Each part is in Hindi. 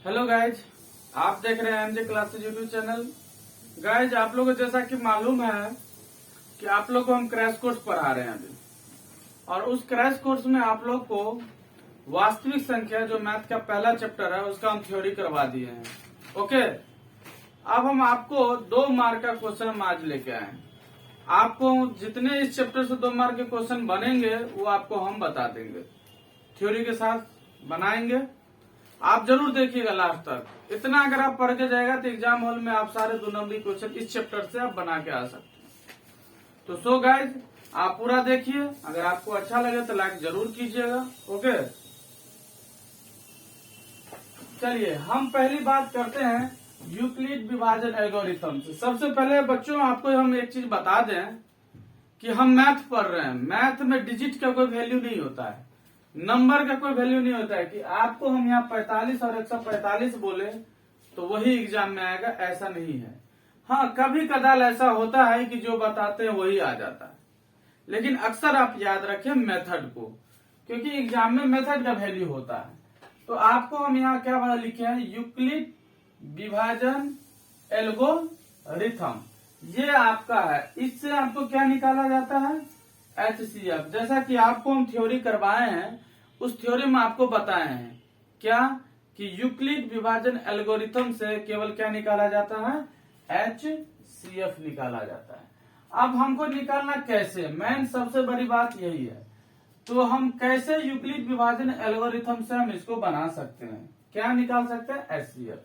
हेलो गाइज, आप देख रहे हैं MJ classes YouTube channel. Guys, आप लोगों को जैसा कि मालूम है कि आप लोग को हम क्रैश कोर्स पढ़ा रहे हैं अभी, और उस क्रैश कोर्स में आप लोग को वास्तविक संख्या जो मैथ का पहला चैप्टर है उसका हम थ्योरी करवा दिए हैं। ओके, अब हम आपको 2 मार्क का क्वेश्चन आज लेके आए हैं। आपको जितने इस चैप्टर से 2 मार्क के क्वेश्चन बनेंगे वो आपको हम बता देंगे, थ्योरी के साथ बनाएंगे। आप जरूर देखिएगा लास्ट तक। इतना अगर आप पढ़ के जाएगा तो एग्जाम हॉल में आप सारे 2 नंबरी क्वेश्चन इस चैप्टर से आप बना के आ सकते हैं। तो सो गाइज, आप पूरा देखिए। अगर आपको अच्छा लगे तो लाइक जरूर कीजिएगा। ओके, चलिए हम पहली बात करते हैं यूक्लिड विभाजन एल्गोरिथम से। सबसे पहले बच्चों आपको हम एक चीज बता दें कि हम मैथ पढ़ रहे हैं। मैथ में डिजिट का कोई वैल्यू नहीं होता है, नंबर का कोई वैल्यू नहीं होता है कि आपको हम यहाँ 45 और 145 बोले तो वही एग्जाम में आएगा, ऐसा नहीं है। हाँ, कभी कदाल ऐसा होता है कि जो बताते हैं वही आ जाता है, लेकिन अक्सर आप याद रखें मेथड को, क्योंकि एग्जाम में मेथड का वैल्यू होता है। तो आपको हम यहाँ क्या बना लिखे हैं, यूक्लिड विभाजन एल्गोरिथम, ये आपका है। इससे आपको क्या निकाला जाता है, HCF। जैसा कि आपको हम थ्योरी करवाए हैं, उस थ्योरी में आपको बताए हैं क्या कि यूक्लिड विभाजन एल्गोरिथम से केवल क्या निकाला जाता है, HCF निकाला जाता है। अब हमको निकालना कैसे, मेन सबसे बड़ी बात यही है। तो हम कैसे यूक्लिड विभाजन एल्गोरिथम से हम इसको बना सकते हैं, क्या निकाल सकते हैं, HCF।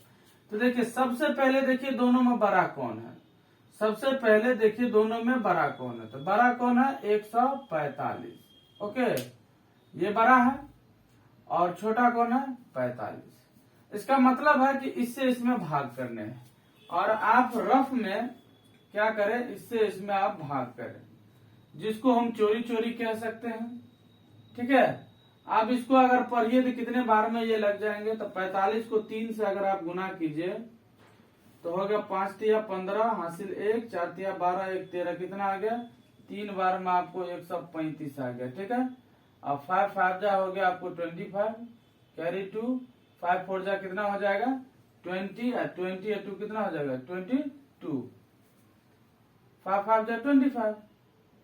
तो देखिए, सबसे पहले देखिए दोनों में बड़ा कौन है। सबसे पहले देखिए दोनों में बड़ा कौन है, तो बड़ा कौन है, 145। ओके, ये बड़ा है और छोटा कौन है, 45। इसका मतलब है कि इससे इसमें भाग करने हैं, और आप रफ में क्या करें, इससे इसमें आप भाग करें, जिसको हम चोरी चोरी कह सकते हैं। ठीक है, आप इसको अगर पढ़िए तो कितने बार में ये लग जाएंगे, तो 45 को 3 से अगर आप गुना कीजिए तो हो गया 5 तिया 15 हासिल 1, 4 तिया 12, 1 13, कितना आ गया, 3 बार में आपको 135 आ गया। ठीक है, अब 5 5 जा हो गया आपको 25, कैरी 2, 5 4 जा कितना हो जाएगा 20, 20 2 कितना हो जाएगा 22, 5 5 जा 25,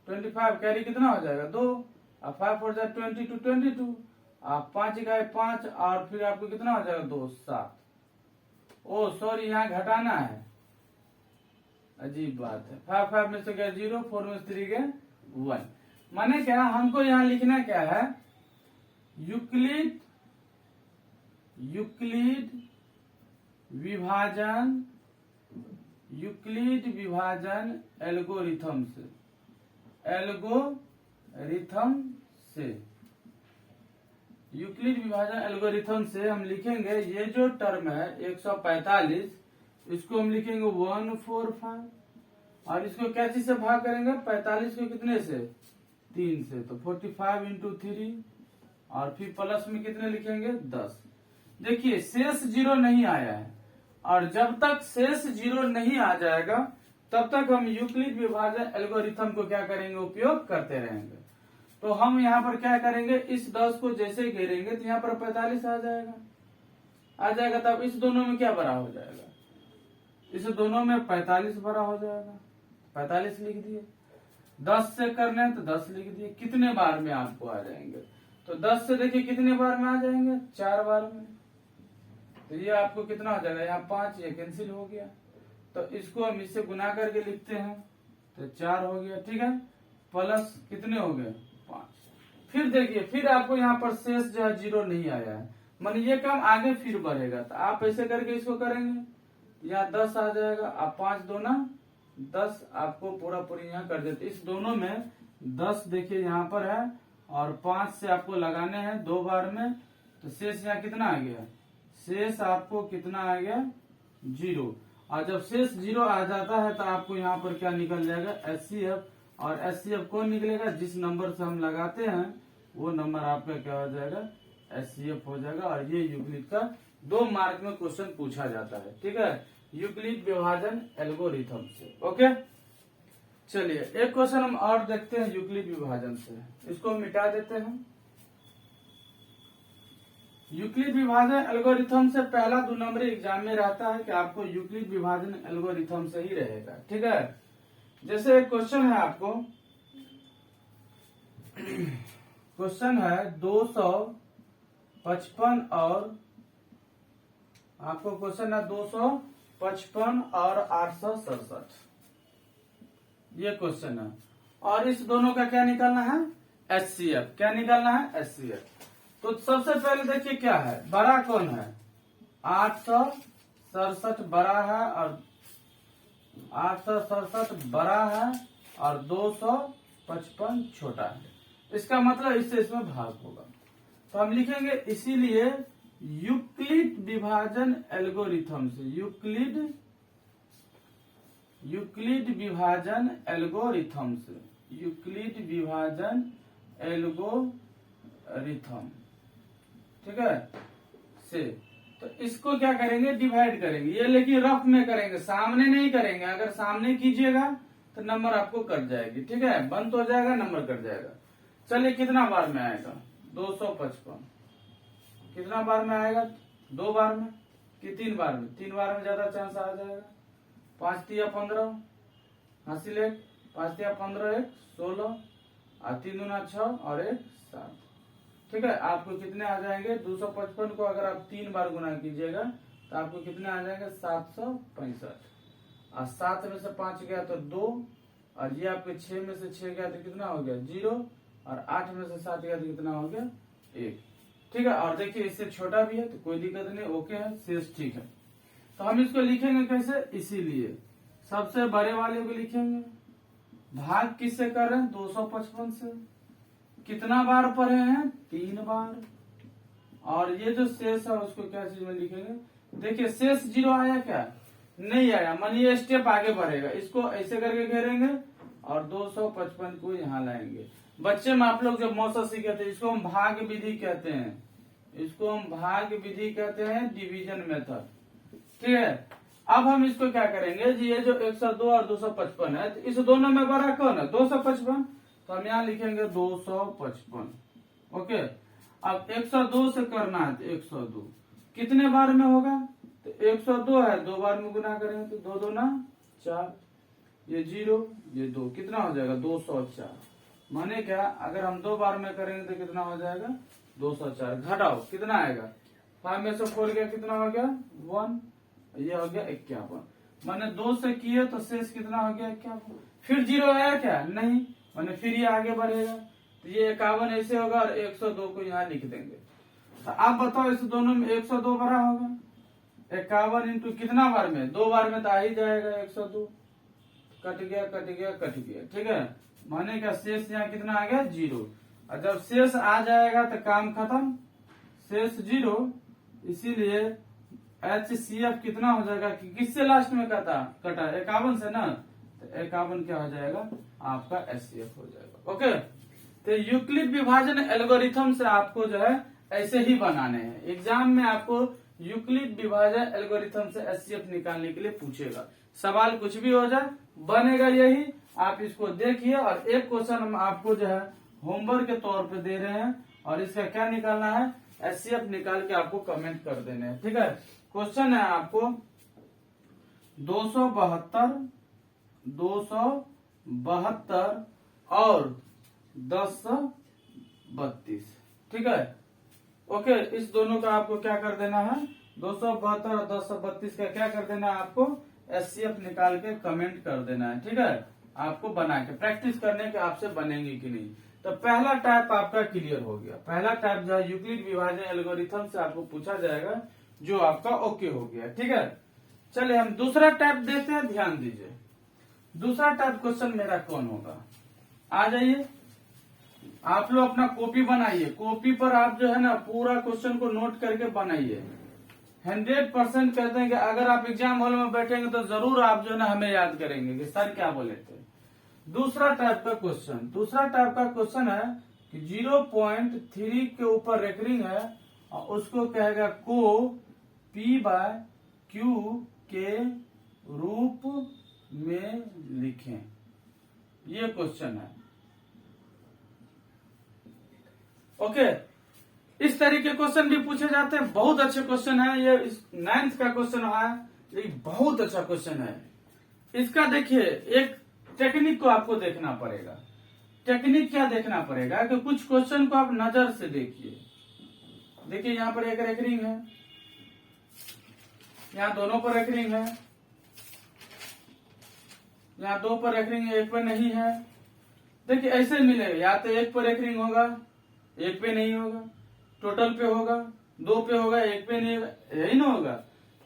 25 कैरी कितना हो जाएगा 2, अब 5 4 जा 22, 22, आप 5 इकाई 5, और फिर आपको कितना हो जाएगा 2 7। ओ सॉरी, यहाँ घटाना है, अजीब बात है। 5 5 में से गया 0, 4 में से 3 गया 1। माने क्या, हमको यहाँ लिखना क्या है, यूक्लिड विभाजन एल्गोरिथम से यूक्लिड विभाजन एल्गोरिथम से हम लिखेंगे, ये जो टर्म है 145, इसको हम लिखेंगे 145, और इसको क्या चीज से भाग करेंगे, 45 को कितने से, 3 से, तो 45 इंटू 3, और फिर प्लस में कितने लिखेंगे 10। देखिए शेष 0 नहीं आया है, और जब तक शेष 0 नहीं आ जाएगा तब तक हम यूक्लिड विभाजन एल्गोरिथम को क्या करेंगे, उपयोग करते रहेंगे। तो हम यहाँ पर क्या करेंगे, इस 10 को जैसे घेरेंगे तो यहाँ पर 45 आ जाएगा। तब इस दोनों में क्या बड़ा हो जाएगा, इस दोनों में 45 बड़ा हो जाएगा, 45 लिख दिए। 10 से करने हैं तो 10 लिख दिए। कितने बार में आपको आ जाएंगे, तो 10 से देखिए कितने बार में आ जाएंगे, 4 बार में। तो ये आपको कितना हो जाएगा, यहाँ 5, ये कैंसिल हो गया, तो इसको हम इससे गुना करके लिखते हैं, तो 4 हो गया। ठीक है, प्लस कितने हो गए 5। फिर देखिए, फिर आपको यहाँ पर शेष जो है 0 नहीं आया है, मान ये काम आगे फिर बढ़ेगा, तो आप ऐसे करके इसको करेंगे, यहाँ 10 आ जाएगा, आप 5 दूना 10 आपको पूरा पूरी यहाँ कर देते। इस दोनों में 10 देखिए यहाँ पर है, और 5 से आपको लगाने हैं 2 बार में, तो शेष यहाँ कितना आ गया, शेष आपको कितना आ गया 0। और जब शेष 0 आ जाता है तो आपको यहाँ पर क्या निकल जाएगा, HCF। और HCF कौन निकलेगा, जिस नंबर से हम लगाते हैं वो नंबर आपका क्या हो जाएगा, HCF हो जाएगा। और ये यूक्लिड का 2 मार्क में क्वेश्चन पूछा जाता है। ठीक है, यूक्लिड विभाजन एल्गोरिथम से। ओके, चलिए एक क्वेश्चन हम और देखते हैं यूक्लिड विभाजन से, इसको मिटा देते हैं। यूक्लिड विभाजन एल्गोरिथम से पहला 2 नंबर एग्जाम में रहता है कि आपको यूक्लिड विभाजन एल्गोरिथम से ही रहेगा। ठीक है, जैसे एक क्वेश्चन है आपको, क्वेश्चन है 255 और आपको क्वेश्चन है 255 और 867, ये क्वेश्चन है। और इस दोनों का क्या निकालना है? HCF। क्या निकालना है? HCF। तो सबसे पहले देखिए क्या है, बड़ा कौन है? 867 बड़ा है और 867 बड़ा है और 255 छोटा है। इसका मतलब इससे इसमें भाग होगा। तो हम लिखेंगे इसीलिए यूक्लिड विभाजन एल्गोरिथम से, यूक्लिड विभाजन एल्गोरिथम से, यूक्लिड विभाजन एल्गोरिथम, ठीक है, से। तो इसको क्या करेंगे? डिवाइड करेंगे। ये लेकिन रफ में करेंगे, सामने नहीं करेंगे। अगर सामने कीजिएगा तो नंबर आपको कट जाएगी। ठीक है, बंद हो जाएगा, नंबर कट जाएगा। चलिए कितना बार में आएगा? 255 कितना बार में आएगा? 2 बार में कि 3 बार में? 3 बार में ज्यादा चांस आ जाएगा। 5 तिया 15, हासिल 1, 5 तिया 15, 1 16 और 3 दूना 6 और 1 7। ठीक है, आपको कितने आ जाएंगे? 255 को अगर आप 3 बार गुना कीजिएगा तो आपको कितने आ जाएंगे? 765। और 7 में से 5 गया तो 2, और ये आपके 6 में से 6 गया तो कितना हो गया? 0, और 8 में से 7 गया तो कितना हो गया? 1। ठीक है, और देखिए इससे छोटा भी है तो कोई दिक्कत नहीं, ओके है, शेष ठीक है। तो हम इसको लिखेंगे कैसे? इसीलिए सबसे बड़े वाले को लिखेंगे, भाग किससे कर रहे हैं? 255 से। कितना बार पढ़े हैं? 3 बार। और ये जो शेष है उसको क्या चीज में लिखेंगे? देखिए शेष 0 आया क्या? नहीं आया, मानिए स्टेप आगे बढ़ेगा। इसको ऐसे करके घेरेंगे और 255 को यहाँ लाएंगे। बच्चे में आप लोग जब मौसा सीखे थे, इसको हम भाग विधि कहते हैं, इसको हम भाग विधि कहते हैं, डिवीजन मेथड। ठीक है, अब हम इसको क्या करेंगे जी, ये जो 102 और 255 है, तो इस दोनों में बड़ा कौन है? 255। तो हम यहाँ लिखेंगे 255। ओके, अब 102 से करना है तो 102 कितने बार में होगा? तो 102 है, 2 बार में गुना करेंगे तो 2 दूना 4, ये 0 ये 2, कितना हो जाएगा? 204। माने क्या, अगर हम 2 बार में करेंगे तो कितना हो जाएगा? 204। घटाओ कितना आएगा? 5 में से 4 गया, कितना हो गया? 1, ये हो गया 51। मैंने 2 से किए तो शेष कितना हो गया? 51। फिर 0 आया क्या? नहीं, मैंने फिर ये आगे बढ़ेगा तो ये 51 ऐसे होगा और 102 को यहाँ लिख देंगे। तो आप बताओ इस दोनों में 102 बड़ा होगा? 51 इंटू कितना बार में? 2 बार में तो आ ही जाएगा 102। कट गया कट गया कट गया। ठीक है, माने क्या शेष यहाँ कितना आ गया? 0। और जब शेष आ जाएगा तो काम खत्म, शेष 0। इसीलिए HCF कितना हो जाएगा कि किससे लास्ट में कटा? 51 से ना, तो 51 क्या हो जाएगा? आपका HCF हो जाएगा। ओके, तो यूक्लिड विभाजन एल्गोरिथम से आपको जो है ऐसे ही बनाने हैं। एग्जाम में आपको यूक्लिड विभाजन एल्गोरिथम से HCF निकालने के लिए पूछेगा। सवाल कुछ भी हो जाए, बनेगा यही। आप इसको देखिए, और एक क्वेश्चन हम आपको जो है होमवर्क के तौर पे दे रहे हैं, और इसका क्या निकालना है? HCF निकाल के आपको कमेंट कर देने हैं। ठीक है, क्वेश्चन है आपको 272 और 1032। ठीक है, ओके, इस दोनों का आपको क्या कर देना है? 272 और 1032 का क्या कर देना है? आपको HCF निकाल के कमेंट कर देना है। ठीक है, आपको बना के प्रैक्टिस करने के आपसे बनेंगे कि नहीं। तो पहला टाइप आपका क्लियर हो गया। पहला टाइप जो है यूक्लिड विभाजन एल्गोरिथम से आपको पूछा जाएगा, जो आपका ओके हो गया। ठीक है, चलिए हम दूसरा टाइप देते हैं, ध्यान दीजिए। दूसरा टाइप क्वेश्चन मेरा कौन होगा? आ जाइए, आप लोग अपना कॉपी बनाइए। कॉपी पर आप जो है ना पूरा क्वेश्चन को नोट करके बनाइए। 100% कहते हैं कि अगर आप एग्जाम हॉल में बैठेंगे तो जरूर आप जो है ना हमें याद करेंगे कि सर क्या बोले थे। दूसरा टाइप का क्वेश्चन, दूसरा टाइप का क्वेश्चन है कि 0.3 के ऊपर रेकरिंग है और उसको कहेगा को P/Q के रूप में लिखें। ये क्वेश्चन है। ओके, इस तरह के क्वेश्चन भी पूछे जाते हैं। बहुत अच्छे क्वेश्चन है ये, 9th का क्वेश्चन है, ये बहुत अच्छा क्वेश्चन है। इसका देखिए एक टेक्निक को आपको देखना पड़ेगा। टेक्निक क्या देखना पड़ेगा कि कुछ क्वेश्चन को आप नजर से देखिए। देखिए यहाँ पर एक रेकरिंग है, यहाँ दोनों पर रेकरिंग है, यहाँ 2 पर रेकरिंग है, 1 पर नहीं है। देखिए ऐसे मिलेगा, या तो 1 पर रेकरिंग होगा, 1 पे नहीं होगा, टोटल पे होगा, 2 पे होगा, 1 पे नहीं होगा, यही ना होगा।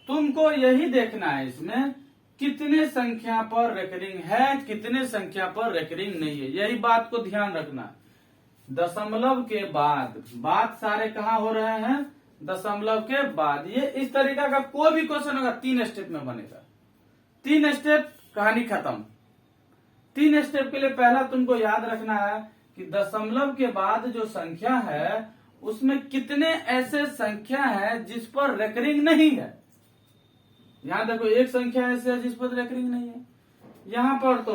तुमको यही देखना है इसमें कितने संख्या पर रेकरिंग है, कितने संख्या पर रेकरिंग नहीं है, यही बात को ध्यान रखना। दशमलव के बाद बात सारे कहाँ हो रहे हैं, दशमलव के बाद। ये इस तरीका का कोई भी क्वेश्चन होगा 3 स्टेप में बनेगा। 3 स्टेप, कहानी खत्म। 3 स्टेप के लिए पहला तुमको याद रखना है कि दशमलव के बाद जो संख्या है उसमें कितने ऐसे संख्या है जिस पर रेकरिंग नहीं है। यहाँ देखो एक संख्या ऐसे है जिस पर रेकरिंग नहीं है, यहाँ पर तो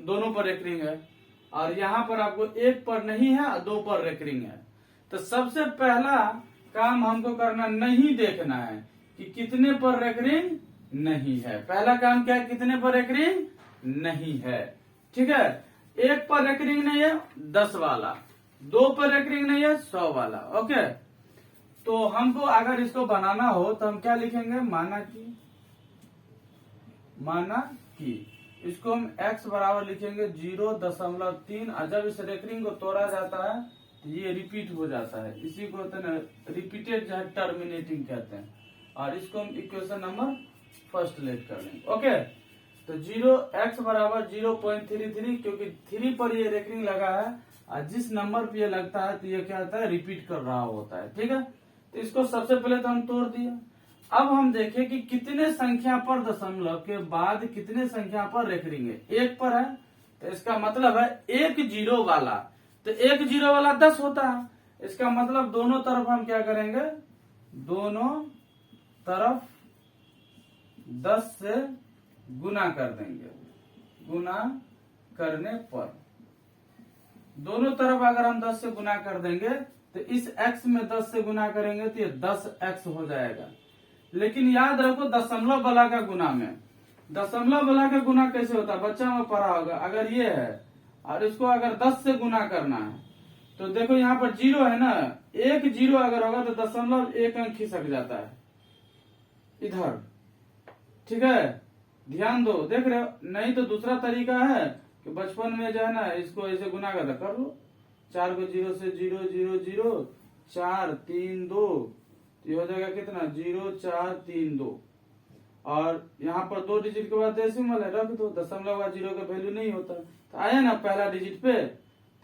दोनों पर रेकरिंग है, और यहाँ पर आपको 1 पर नहीं है और 2 पर रेकरिंग है। तो सबसे पहला काम हमको करना, नहीं देखना है कि कितने पर रेकरिंग नहीं है। पहला काम क्या है, कितने पर रेकरिंग नहीं है। ठीक है, 1 पर रेकरिंग नहीं है 10 वाला, 2 पर रेकरिंग नहीं है 100 वाला। ओके, तो हमको अगर इसको बनाना हो तो हम क्या लिखेंगे, माना कि इसको हम x बराबर लिखेंगे 0.3, और जब इस रेकरिंग को तोड़ा जाता है तो ये रिपीट हो जाता है, इसी को रिपीटेड जो है टर्मिनेटिंग कहते हैं। और इसको हम इक्वेशन नंबर फर्स्ट लेट कर लेंगे। ओके, तो x बराबर 0.33, क्योंकि 3 पर ये रेकरिंग लगा है और जिस नंबर पे ये लगता है तो ये क्या होता है, रिपीट कर रहा होता है। ठीक है, तो इसको सबसे पहले तो हम तोड़ दिया। अब हम देखें कि कितने संख्या पर दशमलव के बाद कितने संख्या पर रेकरिंग है। 1 पर है तो इसका मतलब है 1 0 वाला, तो 1 0 वाला 10 होता है। इसका मतलब दोनों तरफ हम क्या करेंगे, दोनों तरफ 10 से गुना कर देंगे। गुना करने पर दोनों तरफ अगर हम 10 से गुना कर देंगे तो इस x में 10 से गुना करेंगे तो ये 10x हो जाएगा। लेकिन याद रखो दशमलव वाला का गुना में, दशमलव वाला का गुना कैसे होता है, बच्चा में पढ़ा होगा। अगर ये है और इसको अगर 10 से गुना करना है तो देखो यहाँ पर 0 है ना, 1 0 अगर होगा तो दशमलव 1 अंक खिसक जाता है इधर। ठीक है, ध्यान दो, देख रहे हो। नहीं तो दूसरा तरीका है कि बचपन में जो है ना इसको ऐसे गुना कर लो, 4 को 0 से 0 0 0 4 3 2, ये हो जाएगा कितना, 0 4 3 2, और यहाँ पर 2 डिजिट के बाद डेसिमल है, रख दो। दशमलव का 0 का वैल्यू नहीं होता, तो आया ना पहला डिजिट पे।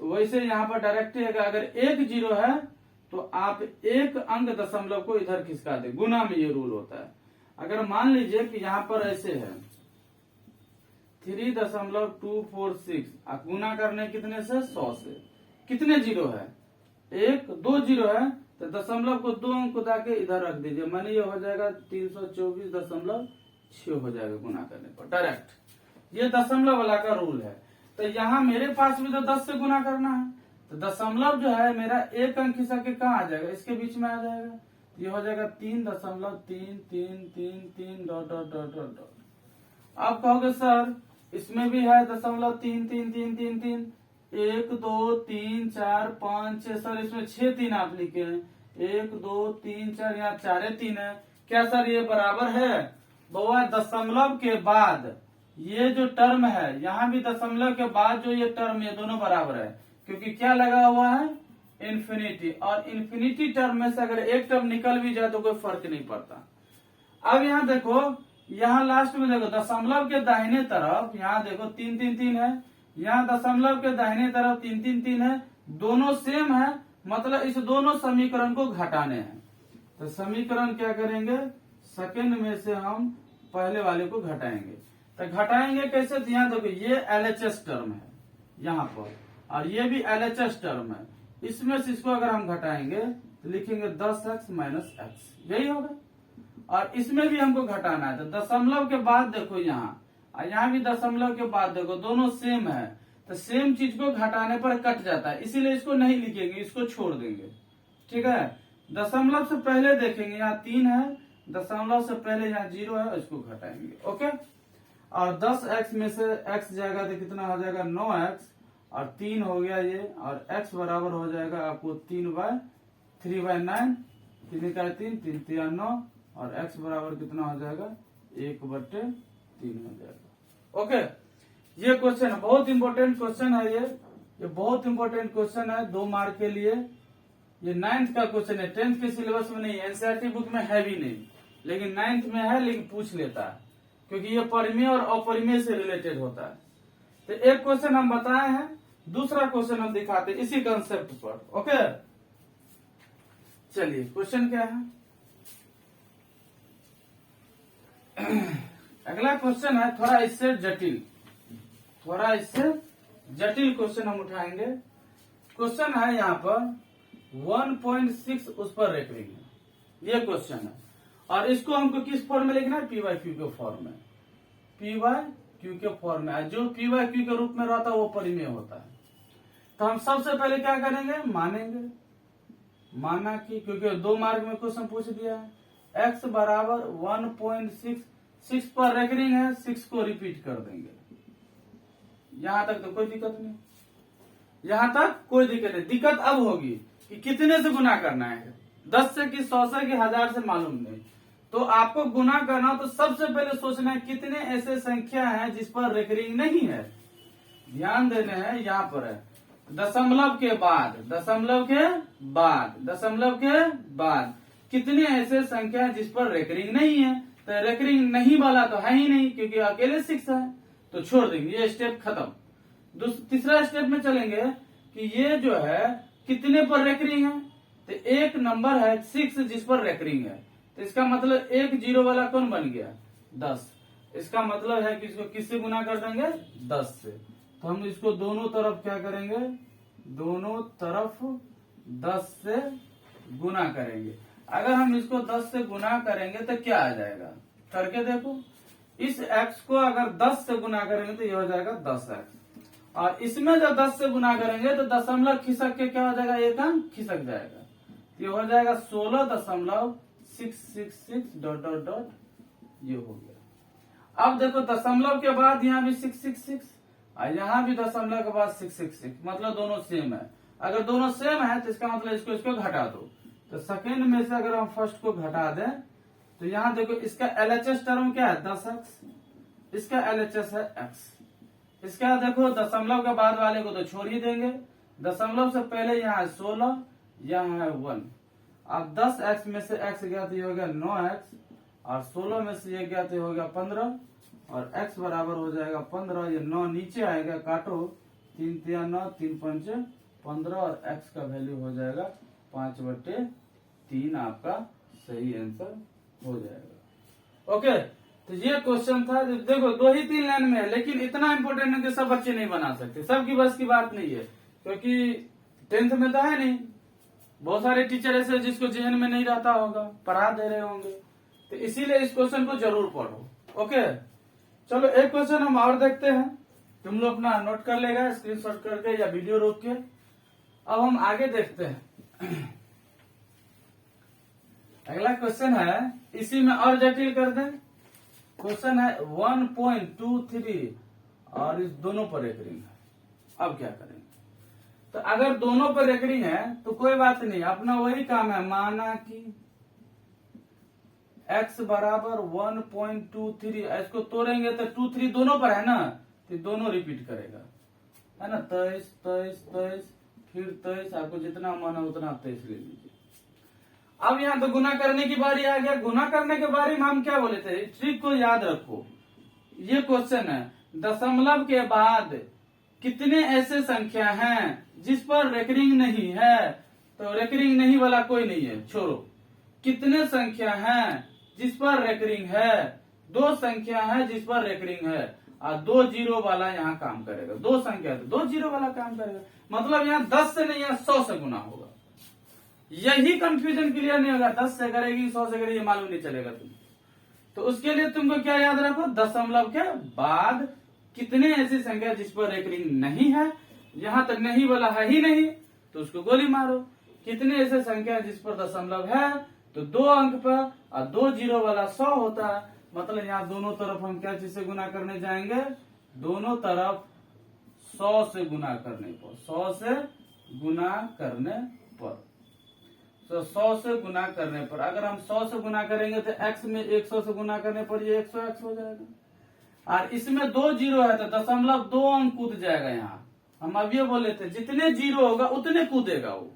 तो वैसे यहाँ पर डायरेक्ट है कि अगर 1 0 है तो आप 1 अंक दशमलव को इधर खिसका दे, गुना में ये रूल होता है। अगर मान लीजिए कि यहाँ पर ऐसे है 3.246, आप गुना करने कितने से, 100 से, कितने 0 है, 1 2 0 है, तो दशमलव को 2 अंक उठा के इधर रख दीजिए, माने ये हो जाएगा 324.6 हो जाएगा गुना करने पर डायरेक्ट। ये दशमलव वाला का रूल है। तो यहाँ मेरे पास भी तो 10 से गुना करना है, तो दशमलव जो है मेरा 1 अंक खिसक के कहाँ आ जाएगा, इसके बीच में आ जाएगा। ये हो जाएगा 3.33333 dot dot dot dot dot. आप कहोगे सर इसमें भी है 0.3333, 1 2 3 4 5 6, सर इसमें 6 3 आप लिखे हैं, 1 2 3 4, यहाँ 4 3 है, क्या सर ये बराबर है? बउआ दशमलव के बाद ये जो टर्म है, यहाँ भी दशमलव के बाद जो ये टर्म, ये दोनों बराबर है, क्योंकि क्या लगा हुआ है, इन्फिनिटी। और इन्फिनिटी टर्म में से अगर एक टर्म निकल भी जाए तो कोई फर्क नहीं पड़ता। अब यहाँ देखो, यहाँ लास्ट में देखो दशमलव के दाहिने तरफ, यहाँ देखो 3 3 3 है, यहाँ दशमलव के दाहिने तरफ 3 3 3 है, दोनों सेम है, मतलब इस दोनों समीकरण को घटाने हैं। तो समीकरण क्या करेंगे, सेकंड में से हम पहले वाले को घटाएंगे। तो घटाएंगे कैसे, तो यहाँ देखो ये LHS टर्म है यहाँ पर, और ये भी LHS टर्म है, इसमें से इसको अगर हम घटाएंगे तो लिखेंगे 10x माइनस x, यही होगा। और इसमें भी हमको घटाना है, तो दशमलव के बाद देखो यहाँ, और यहाँ भी दशमलव के बाद देखो, दोनों सेम है, तो सेम चीज को घटाने पर कट जाता है, इसीलिए इसको नहीं लिखेंगे, इसको छोड़ देंगे। ठीक है, दशमलव से पहले देखेंगे यहाँ 3 है, दशमलव से पहले यहाँ 0 है, इसको घटाएंगे। ओके, और 10x में से x जाएगा तो कितना हो जाएगा 9x, और 3 हो गया ये, और x बराबर हो जाएगा आपको 3/9, 3 का 3, 3 3 9, और x बराबर कितना हो जाएगा 1/3 हो जाएगा। ओके, ये क्वेश्चन बहुत इंपॉर्टेंट क्वेश्चन है, ये बहुत इंपॉर्टेंट क्वेश्चन है 2 मार्क के लिए। ये 9th का क्वेश्चन है, 10th के सिलेबस में नहीं, एनसीईआरटी बुक में है भी नहीं, लेकिन 9th में है, लेकिन पूछ लेता है क्योंकि ये परिमेय और अपरिमेय से रिलेटेड होता है। तो एक क्वेश्चन हम बताए हैं, दूसरा क्वेश्चन हम दिखाते हैं इसी कंसेप्ट पर। ओके, चलिए क्वेश्चन क्या है। अगला क्वेश्चन है थोड़ा इससे जटिल क्वेश्चन हम उठाएंगे। क्वेश्चन है यहाँ पर 1.6 उस पर रेकरिंग है, ये क्वेश्चन है, और इसको हमको किस फॉर्म में लिखना है, पी वाई क्यू के फॉर्म में, पी वाई क्यू के फॉर्म में। जो पी वाई क्यू के रूप में रहता है वो परिमेय होता है। तो हम सबसे पहले क्या करेंगे, माना कि क्योंकि 2 मार्क में क्वेश्चन पूछ दिया है, x बराबर 1.6, 6 पर रेकरिंग है, 6 को रिपीट कर देंगे। यहां तक तो कोई दिक्कत नहीं, दिक्कत अब होगी कि कितने से गुना करना है, 10 से कि 100 से कि 1000 से मालूम नहीं। तो आपको गुना करना तो सबसे पहले सोचना है कितने ऐसे संख्या हैं जिस पर रेकरिंग नहीं है। ध्यान देने हैं, यहाँ पर है दशमलव के बाद कितने ऐसे संख्या है जिस पर रेकरिंग नहीं है। तो रेकरिंग नहीं वाला तो है ही नहीं, क्योंकि अकेले 6 है, तो छोड़ देंगे, ये स्टेप खत्म। तीसरा स्टेप में चलेंगे कि ये जो है कितने पर रेकरिंग है, तो एक नंबर है 6 जिस पर रेकरिंग है, तो इसका मतलब 1 0 वाला कौन बन गया, 10। इसका मतलब है कि इसको किससे गुना कर देंगे, 10 से। तो हम इसको दोनों तरफ क्या करेंगे, दोनों तरफ 10 से गुना करेंगे। अगर हम इसको 10 से गुना करेंगे तो क्या आ जाएगा, करके देखो। इस x को अगर 10 से गुना करेंगे तो ये हो जाएगा 10x, और इसमें जब 10 से गुना करेंगे तो दशमलव खिसक के क्या हो जाएगा, एक अंक खिसक जाएगा, ये हो जाएगा 16.666 ... ये हो गया। अब देखो दशमलव के बाद यहाँ भी 666 और यहाँ भी दशमलव के बाद 666, मतलब दोनों सेम है। अगर दोनों सेम है तो इसका मतलब इसको घटा दो। तो सेकेंड में से अगर हम फर्स्ट को घटा दें तो यहाँ देखो इसका LHS टर्म क्या है, 10x, इसका LHS है x। इसका देखो दशमलव के बाद वाले को तो छोड़ ही देंगे, दशमलव से पहले यहाँ है 16, यहाँ है 1। अब 10x में से x गया तो ये हो गया 9x, और 16 में से ये गया तो हो गया 15, और x बराबर हो जाएगा 15। ये 9 नीचे आएगा, काटो, 3 3 9, 3 5 15, और x का वैल्यू हो जाएगा 5/3। आपका सही आंसर हो जाएगा। ओके, तो ये क्वेश्चन था। देखो 2 ही 3 लाइन में है, लेकिन इतना इंपॉर्टेंट है कि सब बच्चे नहीं बना सकते, सबकी बस की बात नहीं है, क्योंकि 10th में तो है नहीं। बहुत सारे टीचर ऐसे जिसको जेहन में नहीं रहता होगा, पढ़ा दे रहे होंगे, तो इसीलिए इस क्वेश्चन को जरूर पढ़ो। ओके, चलो एक क्वेश्चन हम और देखते हैं, तुम लोग अपना नोट कर लेगा स्क्रीनशॉट करके या वीडियो रोक के। अब हम आगे देखते हैं। अगला क्वेश्चन है, इसी में और जटिल कर दें। क्वेश्चन है 1.23 और इस दोनों पर रेकरिंग है। अब क्या करेंगे, तो अगर दोनों पर रेकरिंग है तो कोई बात नहीं, अपना वही काम है, माना कि x बराबर 1.23, इसको तोड़ेंगे तो 2 3 दोनों पर है ना, तो दोनों रिपीट करेगा, है ना, 23 23 23 फिर 23, आपको जितना मन है उतना 23 ले लीजिए। अब यहाँ तो गुना करने की बारी आ गया। गुना करने के बारे में हम क्या बोले थे, ट्रिक को याद रखो। ये क्वेश्चन है, दशमलव के बाद कितने ऐसे संख्या हैं जिस पर रेकरिंग नहीं है, तो रेकरिंग नहीं वाला कोई नहीं है, छोड़ो। कितने संख्या हैं जिस पर रेकरिंग है, 2 संख्या है जिस पर रेकरिंग है, और 2 0 वाला यहाँ काम करेगा। 2 संख्या है तो 2 0 वाला काम करेगा, मतलब यहाँ 10 से नहीं, यहाँ 100 से गुना होगा। यही कंफ्यूजन क्लियर नहीं होगा, 10 से करेगी 100 से करेगी, मालूम नहीं चलेगा तुम। तो उसके लिए तुमको क्या याद रखो, दशमलव के बाद कितने ऐसी संख्या जिस पर रेकरिंग नहीं है। यहाँ तक नहीं वाला है ही नहीं, तो उसको गोली मारो। कितने ऐसे संख्या है जिस पर दशमलव है, तो 2 अंक पर, और 2 जीरो वाला 100 होता है। मतलब यहाँ दोनों तरफ हम क्या चीज से गुना करने जाएंगे, दोनों तरफ 100 से गुना करने पर, 100 से गुना करने पर, तो 100 से गुना करने पर, अगर हम 100 से गुना करेंगे तो x में 100 से गुना करने पर ये 100x हो जाएगा। और इसमें 2 जीरो है तो दशमलव 2 अंक कूद जाएगा। यहाँ हम अब ये बोले थे जितने जीरो होगा उतने कूदेगा वो।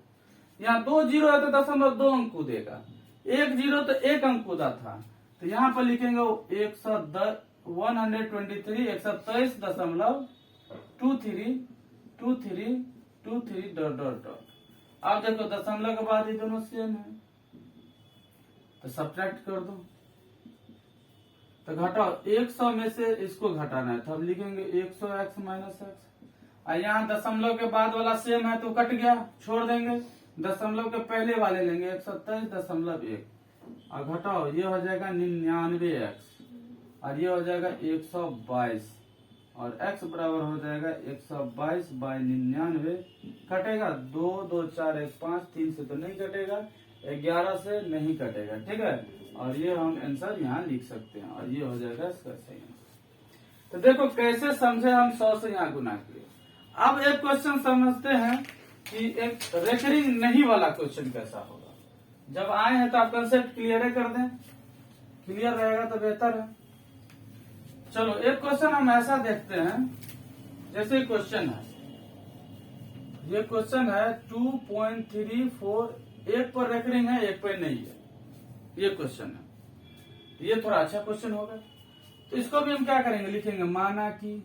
यहाँ 2 जीरो है तो दशमलव 2 अंक कूदेगा, 1 जीरो तो 1 अंक कूदा था, तो यहाँ पर लिखेंगे 123.2323 डॉट डॉट डॉट। अब देखो दशमलव के बाद ये दोनों सेम है, तो सब्ट्रैक्ट कर दो, तो घटाओ 100 में से इसको घटाना है, तो अब लिखेंगे 100x माइनस एक्स। और यहाँ दशमलव के बाद वाला सेम है तो कट गया, छोड़ देंगे, दशमलव के पहले वाले लेंगे 127.1 और घटाओ, ये हो जाएगा 99x और ये हो जाएगा 122 और x बराबर हो जाएगा 122 बाई 99। कटेगा 2 2 4 1 5, 3 से तो नहीं कटेगा, 11 से नहीं कटेगा, ठीक है। और ये हम आंसर यहाँ लिख सकते हैं और ये हो जाएगा इसका सही आंसर। तो देखो कैसे समझे हम 100 से यहाँ गुना किए। अब एक क्वेश्चन समझते हैं कि एक रेकरिंग नहीं वाला क्वेश्चन कैसा होगा। जब आए हैं तो आप कंसेप्ट क्लियर कर दें, क्लियर रहेगा तो बेहतर है। चलो एक क्वेश्चन हम ऐसा देखते हैं, जैसे क्वेश्चन है, ये क्वेश्चन है 2.34, एक पर रेकरिंग है एक पर नहीं है, ये क्वेश्चन है। ये थोड़ा अच्छा क्वेश्चन होगा, तो इसको भी हम क्या करेंगे, लिखेंगे माना कि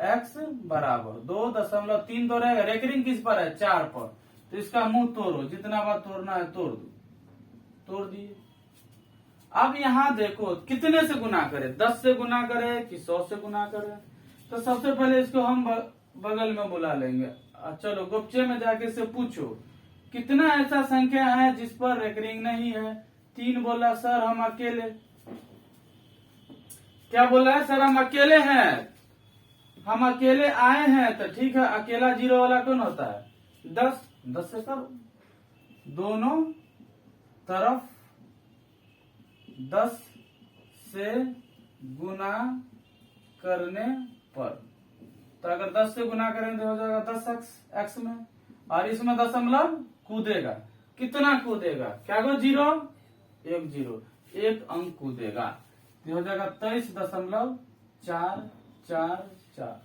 x बराबर 2.3 तो रहेगा, रेकरिंग किस पर है, 4 पर, तो इसका मुंह तोड़ो, जितना बार तोड़ना है तोड़ दो, तोड़ दिए। अब यहाँ देखो कितने से गुना करें, 10 से गुना करें कि 100 से गुना करें। तो सबसे पहले इसको हम बगल में बुला लेंगे, चलो गुपचे में जाके से पूछो कितना ऐसा संख्या है जिस पर रेकरिंग नहीं है। 3 बोला सर हम अकेले, क्या बोला है सर, हम अकेले हैं, हम अकेले आए हैं, तो ठीक है, अकेला जीरो वाला कौन होता है, 10 से करो, दोनों तरफ 10 से गुना करने पर, तो अगर 10 से गुना करेंगे तो हो जाएगा 10x में, और इसमें दशमलव कूदेगा, कितना कूदेगा, क्या को 0 1 0, 1 अंक कूदेगा, तो हो जाएगा 23.444।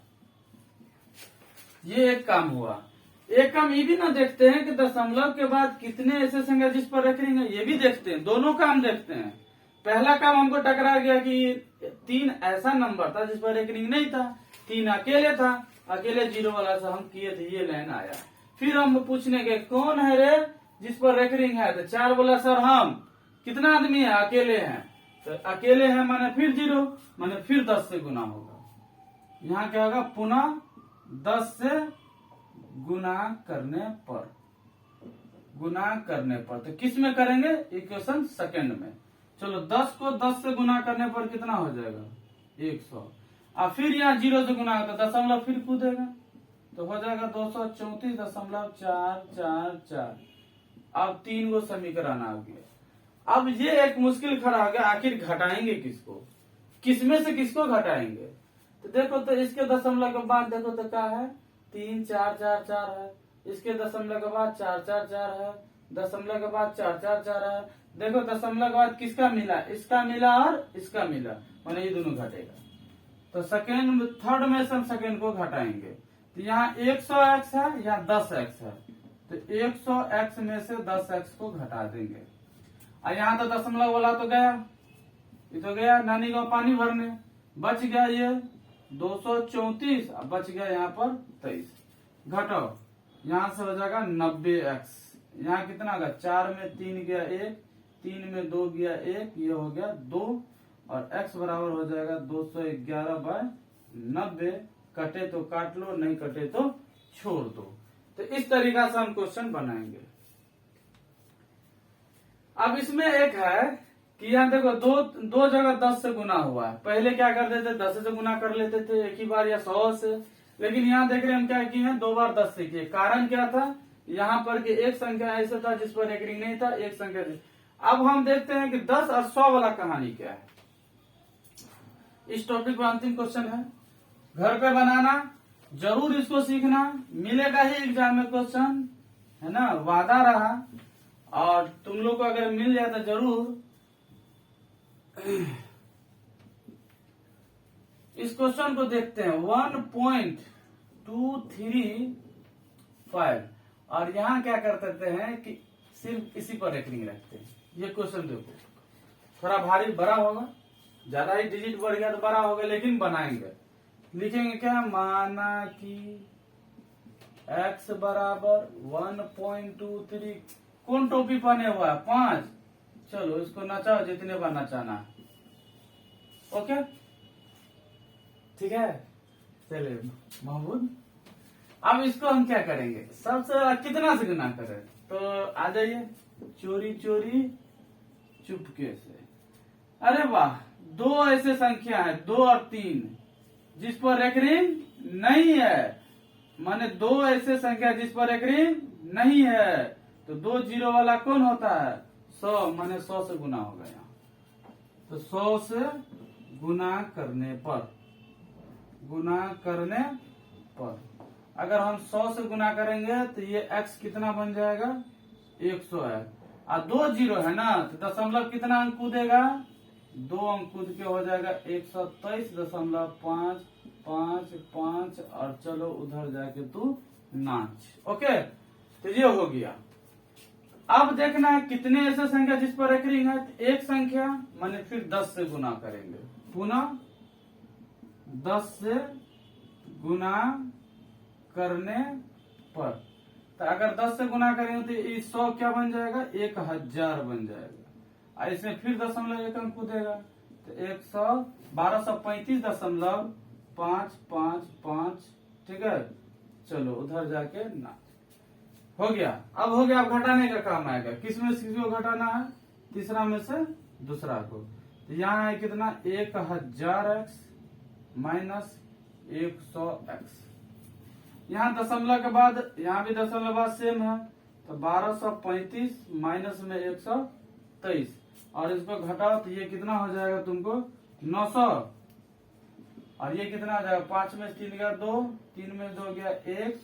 ये एक काम हुआ। एक काम ये भी ना देखते हैं कि दशमलव के बाद कितने ऐसे संख्या जिस पर रेकरिंग है, ये भी देखते हैं, दोनों काम देखते हैं। पहला काम हमको टकरा गया कि 3 ऐसा नंबर था जिस पर रेकरिंग नहीं था, 3 अकेले था, अकेले जीरो वाला से हम किए थे, ये लाइन आया। फिर हम पूछने के कौन है रे जिस पर रेकरिंग है, तो 4 बोला सर हम, कितना आदमी है, अकेले हैं, तो अकेले हैं माने फिर जीरो, माने फिर 10 से गुना होगा। यहाँ क्या होगा, पुनः 10 से गुना करने पर, तो किस में करेंगे, इक्वेशन सेकंड में। चलो 10 को 10 से गुना करने पर कितना हो जाएगा, 100, और फिर यहाँ 0 से गुना होगा, दशमलव फिर कूदेगा, तो हो जाएगा 234.444। अब 3 गो समीकरण आ गया। अब ये एक मुश्किल खड़ा हो गया, आखिर घटाएंगे किसको, किसमें से किसको घटाएंगे। तो देखो, तो इसके दशमलव के बाद देखो तो क्या है, 3 4 4 4 है, इसके दशमलव के बाद 4 4 4 है, दशमलव के बाद 4 4 4 है। देखो दशमलव के बाद किसका मिला, इसका मिला और इसका मिला, माने ये दोनों घटेगा। तो सेकेंड थर्ड में से हम सेकेंड को घटाएंगे, तो यहाँ 100x है, यहाँ 10x है, तो 100x में से 10x को घटा देंगे। और यहाँ तो दशमलव वाला तो गया, ये तो गया नानी का पानी भरने, बच गया ये 234, बच गया यहाँ पर 23। घटाओ, यहाँ से हो जाएगा 90x, यहाँ कितना होगा, 4 में 3 गया 1, 3 में 2 गया 1, ये हो गया 2, और x बराबर हो जाएगा 211/90। कटे तो काट लो, नहीं कटे तो छोड़ दो। तो इस तरीका से हम क्वेश्चन बनाएंगे। अब इसमें एक है कि यहाँ देखो दो जगह 10 से गुना हुआ है, पहले क्या करते थे, 10 से गुना कर लेते थे एक ही बार या 100 से, लेकिन यहाँ देख रहे हैं हम क्या किए हैं, 2 बार 10 से किए। कारण क्या था, यहाँ पर कि एक संख्या ऐसा था जिस पर रेकरिंग नहीं था, एक संख्या। अब हम देखते हैं कि 10 और 100 वाला कहानी क्या है। इस टॉपिक पर अंतिम क्वेश्चन है, घर पे बनाना, जरूर इसको सीखना, मिलेगा ही एग्जाम में क्वेश्चन, है ना, वादा रहा। और तुम लोग को अगर मिल जाए तो जरूर इस क्वेश्चन को देखते हैं। 1.235 और यहाँ क्या कर देते हैं कि सिर्फ इसी पर रेकरिंग रखते हैं। ये क्वेश्चन देखो, थोड़ा भारी बड़ा होगा, ज्यादा ही डिजिट बढ़ गया तो बड़ा होगा, लेकिन बनाएंगे। लिखेंगे क्या, माना कि x बराबर 1.23, कौन टोपी पहने हुआ है, 5। चलो इसको नचाओ जितने बार नचाना है। ओके ठीक है, चलिए महमूद, अब इसको हम क्या करेंगे, सबसे ज्यादा कितना से गुना करें, तो आ जाइए, चोरी चोरी चुपके से। अरे वाह, 2 ऐसे संख्या है, 2 और 3 जिस पर रेकरिंग नहीं है, माने 2 ऐसे संख्या जिस पर रेकरिंग नहीं है। तो 2 जीरो वाला कौन होता है, 100, माने 100 से गुना होगा यहाँ। तो 100 से गुना करने पर अगर हम 100 से गुना करेंगे तो ये x कितना बन जाएगा, 100 है। और 2 जीरो है ना, तो दशमलव कितना अंक कूदेगा, 2 अंक कूद के हो जाएगा 123.555 और चलो उधर जाके तू नाच। ओके, तो ये हो गया। अब देखना है कितने ऐसे संख्या जिस पर रेकरिंग है, तो एक संख्या माने फिर 10 से गुना करेंगे, पुनः 10 से गुना करने पर। तो अगर 10 से गुना करेंगे तो ये 100 क्या बन जाएगा, 1000 बन जाएगा। और इसमें फिर दशमलव एक अंक कूदेगा, तो 1235.555, ठीक है। चलो उधर जाके ना हो गया। अब हो गया, अब घटाने का काम आएगा, किस में किसी को घटाना है, तीसरा में से दूसरा को। तो यहाँ है कितना, 1000x माइनस 100x। यहाँ दशमलव के बाद यहाँ भी दशमलव बाद सेम है, तो 1235 माइनस में 123 और इसको घटाओ तो ये कितना हो जाएगा तुमको, 900। और ये कितना हो जाएगा, 5 में 3 गया 2, 3 में 2 गया 1,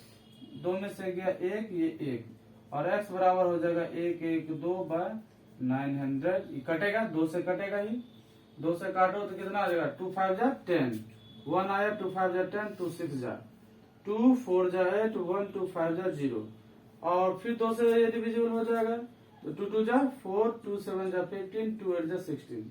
2 में से गया 1, ये 1 और x बराबर हो जाएगा 112/900। ये कटेगा, 2 से कटेगा ही, 2 से काटो तो कितना आ जाएगा, 2 5 जा 10, 1 आया, 2 5 जा 10, 2 6 जा 2 4 जा 8, 1 2 5 जा 0 और फिर 2 से ये डिविजिबल हो जाएगा, तो 2 2 जा 4, 2 7 जा 15, 2 8 जा 16,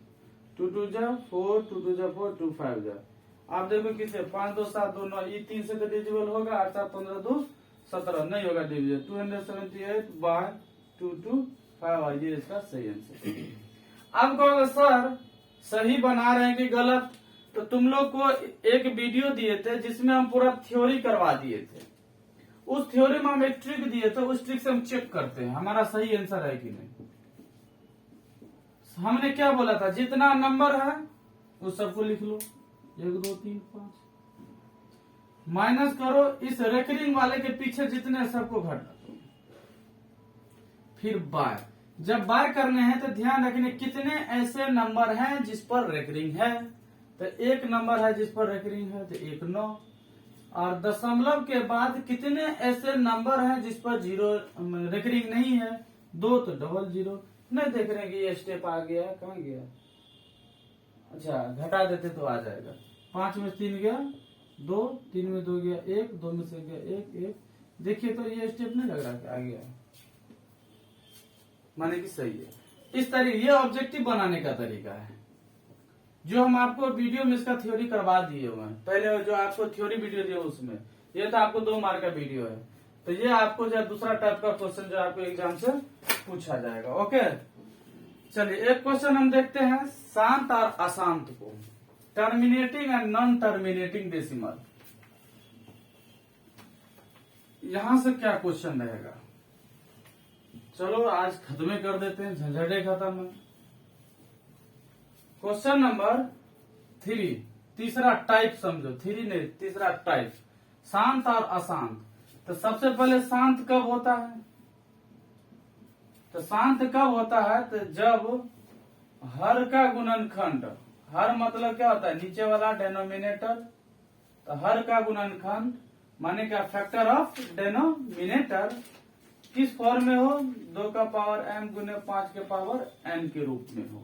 2 2 जा 4, 2 2 जा 4, 2 5 जा। आप देखो किसे, 5 2 7 2 9, ये 3 से तो डिविजिबल होगा, 8 7 15 2 17 नहीं होगा डिविजन, 278/225 ये इसका सही आंसर। अब कहोगे सर सही बना रहे हैं कि गलत, तो तुम लोग को एक वीडियो दिए थे जिसमें हम पूरा थ्योरी करवा दिए थे। उस थ्योरी में हम एक ट्रिक दिए थे, उस ट्रिक से हम चेक करते हैं हमारा सही आंसर है कि नहीं। हमने क्या बोला था, जितना नंबर है उस सबको लिख लो, 1 2 3 5 माइनस करो इस रेकरिंग वाले के पीछे जितने सबको घटा दो, फिर बाय। जब बाय करने हैं तो ध्यान रखने कितने ऐसे नंबर हैं जिस पर रेकरिंग है, तो एक नंबर है जिस पर रेकरिंग है तो 1 9, और दशमलव के बाद कितने ऐसे नंबर हैं जिस पर जीरो रेकरिंग नहीं है, 2 तो 00। नहीं देख रहे हैं कि ये स्टेप आ गया, कहाँ गया, अच्छा घटा देते तो आ जाएगा। 5 में 3 गया 2, 3 में 2 गया 1, 2 में से गया 1 1। देखिए तो ये स्टेप नहीं लग रहा कि आ गया, माने कि सही है। इस तरीके ये ऑब्जेक्टिव बनाने का तरीका है, जो हम आपको वीडियो में इसका थ्योरी करवा दिए हुए हैं। पहले जो आपको थ्योरी वीडियो दिया उसमें ये तो आपको 2 मार्क का वीडियो है, तो ये आपको जो दूसरा टाइप का क्वेश्चन जो आपको एग्जाम से पूछा जाएगा। ओके चलिए एक क्वेश्चन हम देखते हैं, शांत और अशांत को, terminating and non terminating decimal. यहां से क्या क्वेश्चन रहेगा, चलो आज खत्म कर देते हैं, झंझटे खत्म है। क्वेश्चन नंबर 3, तीसरा टाइप समझो, 3 नहीं तीसरा टाइप, शांत और अशांत। तो सबसे पहले शांत कब होता है? तो शांत कब होता है? तो जब हर का गुणनखंड, हर मतलब क्या होता है? नीचे वाला डेनोमिनेटर। तो हर का गुणनखंड माने क्या? फैक्टर ऑफ डेनोमिनेटर किस फॉर्म में हो? 2 का पावर m गुने 5 के पावर n के रूप में हो।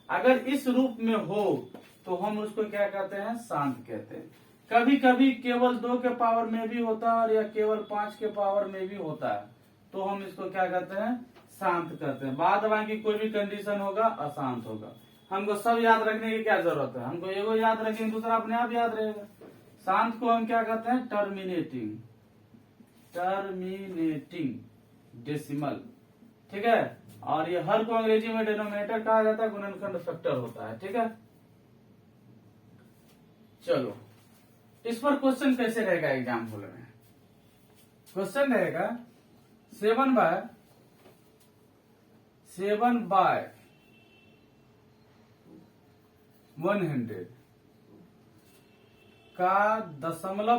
अगर इस रूप में हो तो हम उसको क्या कहते हैं? शांत कहते हैं। कभी कभी केवल 2 के पावर में भी होता है और या केवल 5 के पावर में भी होता है, तो हम इसको क्या कहते हैं? शांत करते हैं। बाद बाकी कोई भी कंडीशन होगा अशांत होगा। हमको सब याद रखने की क्या जरूरत है? हमको एगो याद रखेंगे, दूसरा अपने आप याद रहेगा। शांत को हम क्या कहते हैं? टर्मिनेटिंग, टर्मिनेटिंग डेसिमल, ठीक है। और ये हर को अंग्रेजी में डिनोमिनेटर कहा जाता है, गुणनखंड फैक्टर होता है, ठीक है। चलो, इस पर क्वेश्चन कैसे रहेगा एग्जाम हॉल में? क्वेश्चन रहेगा 7 बाय 100 का दशमलव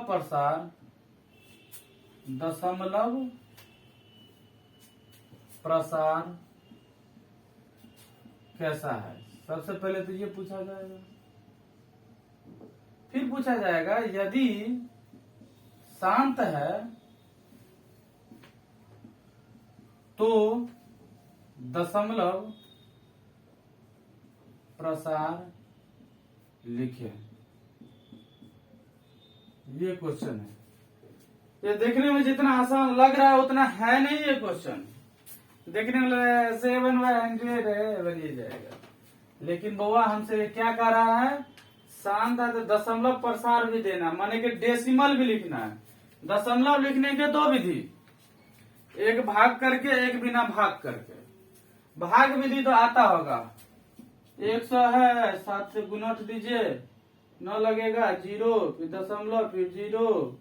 प्रसार कैसा है? सबसे पहले तो ये पूछा जाएगा। फिर पूछा जाएगा यदि शांत है तो दशमलव प्रसार लिखे। ये क्वेश्चन है। ये देखने में जितना आसान लग रहा है उतना है नहीं। ये क्वेश्चन देखने में 7/100 है, बन जाएगा, लेकिन बउआ हमसे क्या कह रहा है? शांत है तो दशमलव प्रसार भी देना, माने कि डेसिमल भी लिखना है। दशमलव लिखने के 2 विधि, एक भाग करके, एक बिना भाग करके। भाग विधि तो आता होगा। 100 है, 7 से गुणा दीजिए, 9 लगेगा, 0 फिर दशमलव फिर 0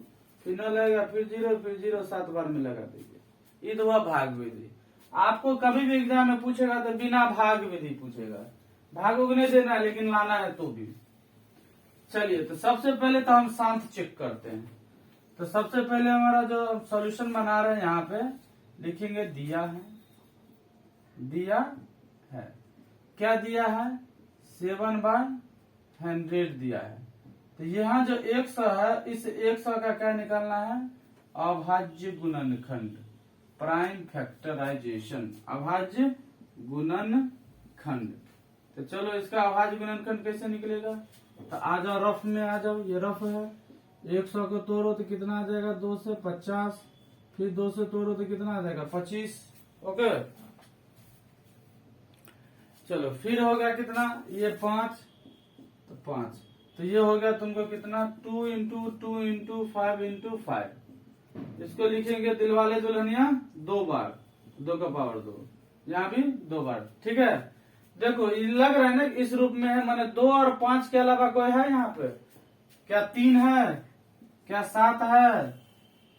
फिर 9 लगेगा, फिर 0 फिर 0, 7 बार में लगा दीजिए। ये तो हुआ भाग विधि। आपको कभी भी एग्जाम में पूछेगा तो बिना भाग विधि पूछेगा। भाग नहीं देना है, लेकिन लाना है तो भी। चलिए, तो सबसे पहले तो हम शांत चेक करते हैं। तो सबसे पहले हमारा जो सॉल्यूशन बना रहे हैं यहाँ पे लिखेंगे दिया है, दिया है। क्या दिया है? 7/100 दिया है। तो यहाँ जो 100 है, इस 100 का क्या निकालना है? अभाज्य गुणनखंड, प्राइम फैक्टराइजेशन, अभाज्य गुणनखंड। तो चलो, इसका अभाज्य गुणनखंड कैसे निकलेगा? तो आ जाओ, रफ में आ जाओ। ये रफ है। 100 को तोड़ो तो कितना आ जाएगा? 2 से 50, फिर 2 से तोड़ो तो कितना आ जाएगा? 25। ओके, चलो, फिर हो गया कितना? ये 5, तो 5, तो ये हो गया तुमको कितना? 2 × 2 × 5 × 5। इसको लिखेंगे दिलवाले दुल्हनिया 2 बार, 2 का पावर 2, यहाँ भी 2 बार, ठीक है। देखो, ये लग रहा है ना इस रूप में है, माने 2 और 5 के अलावा कोई है यहाँ पे? क्या 3 है? क्या 7 है?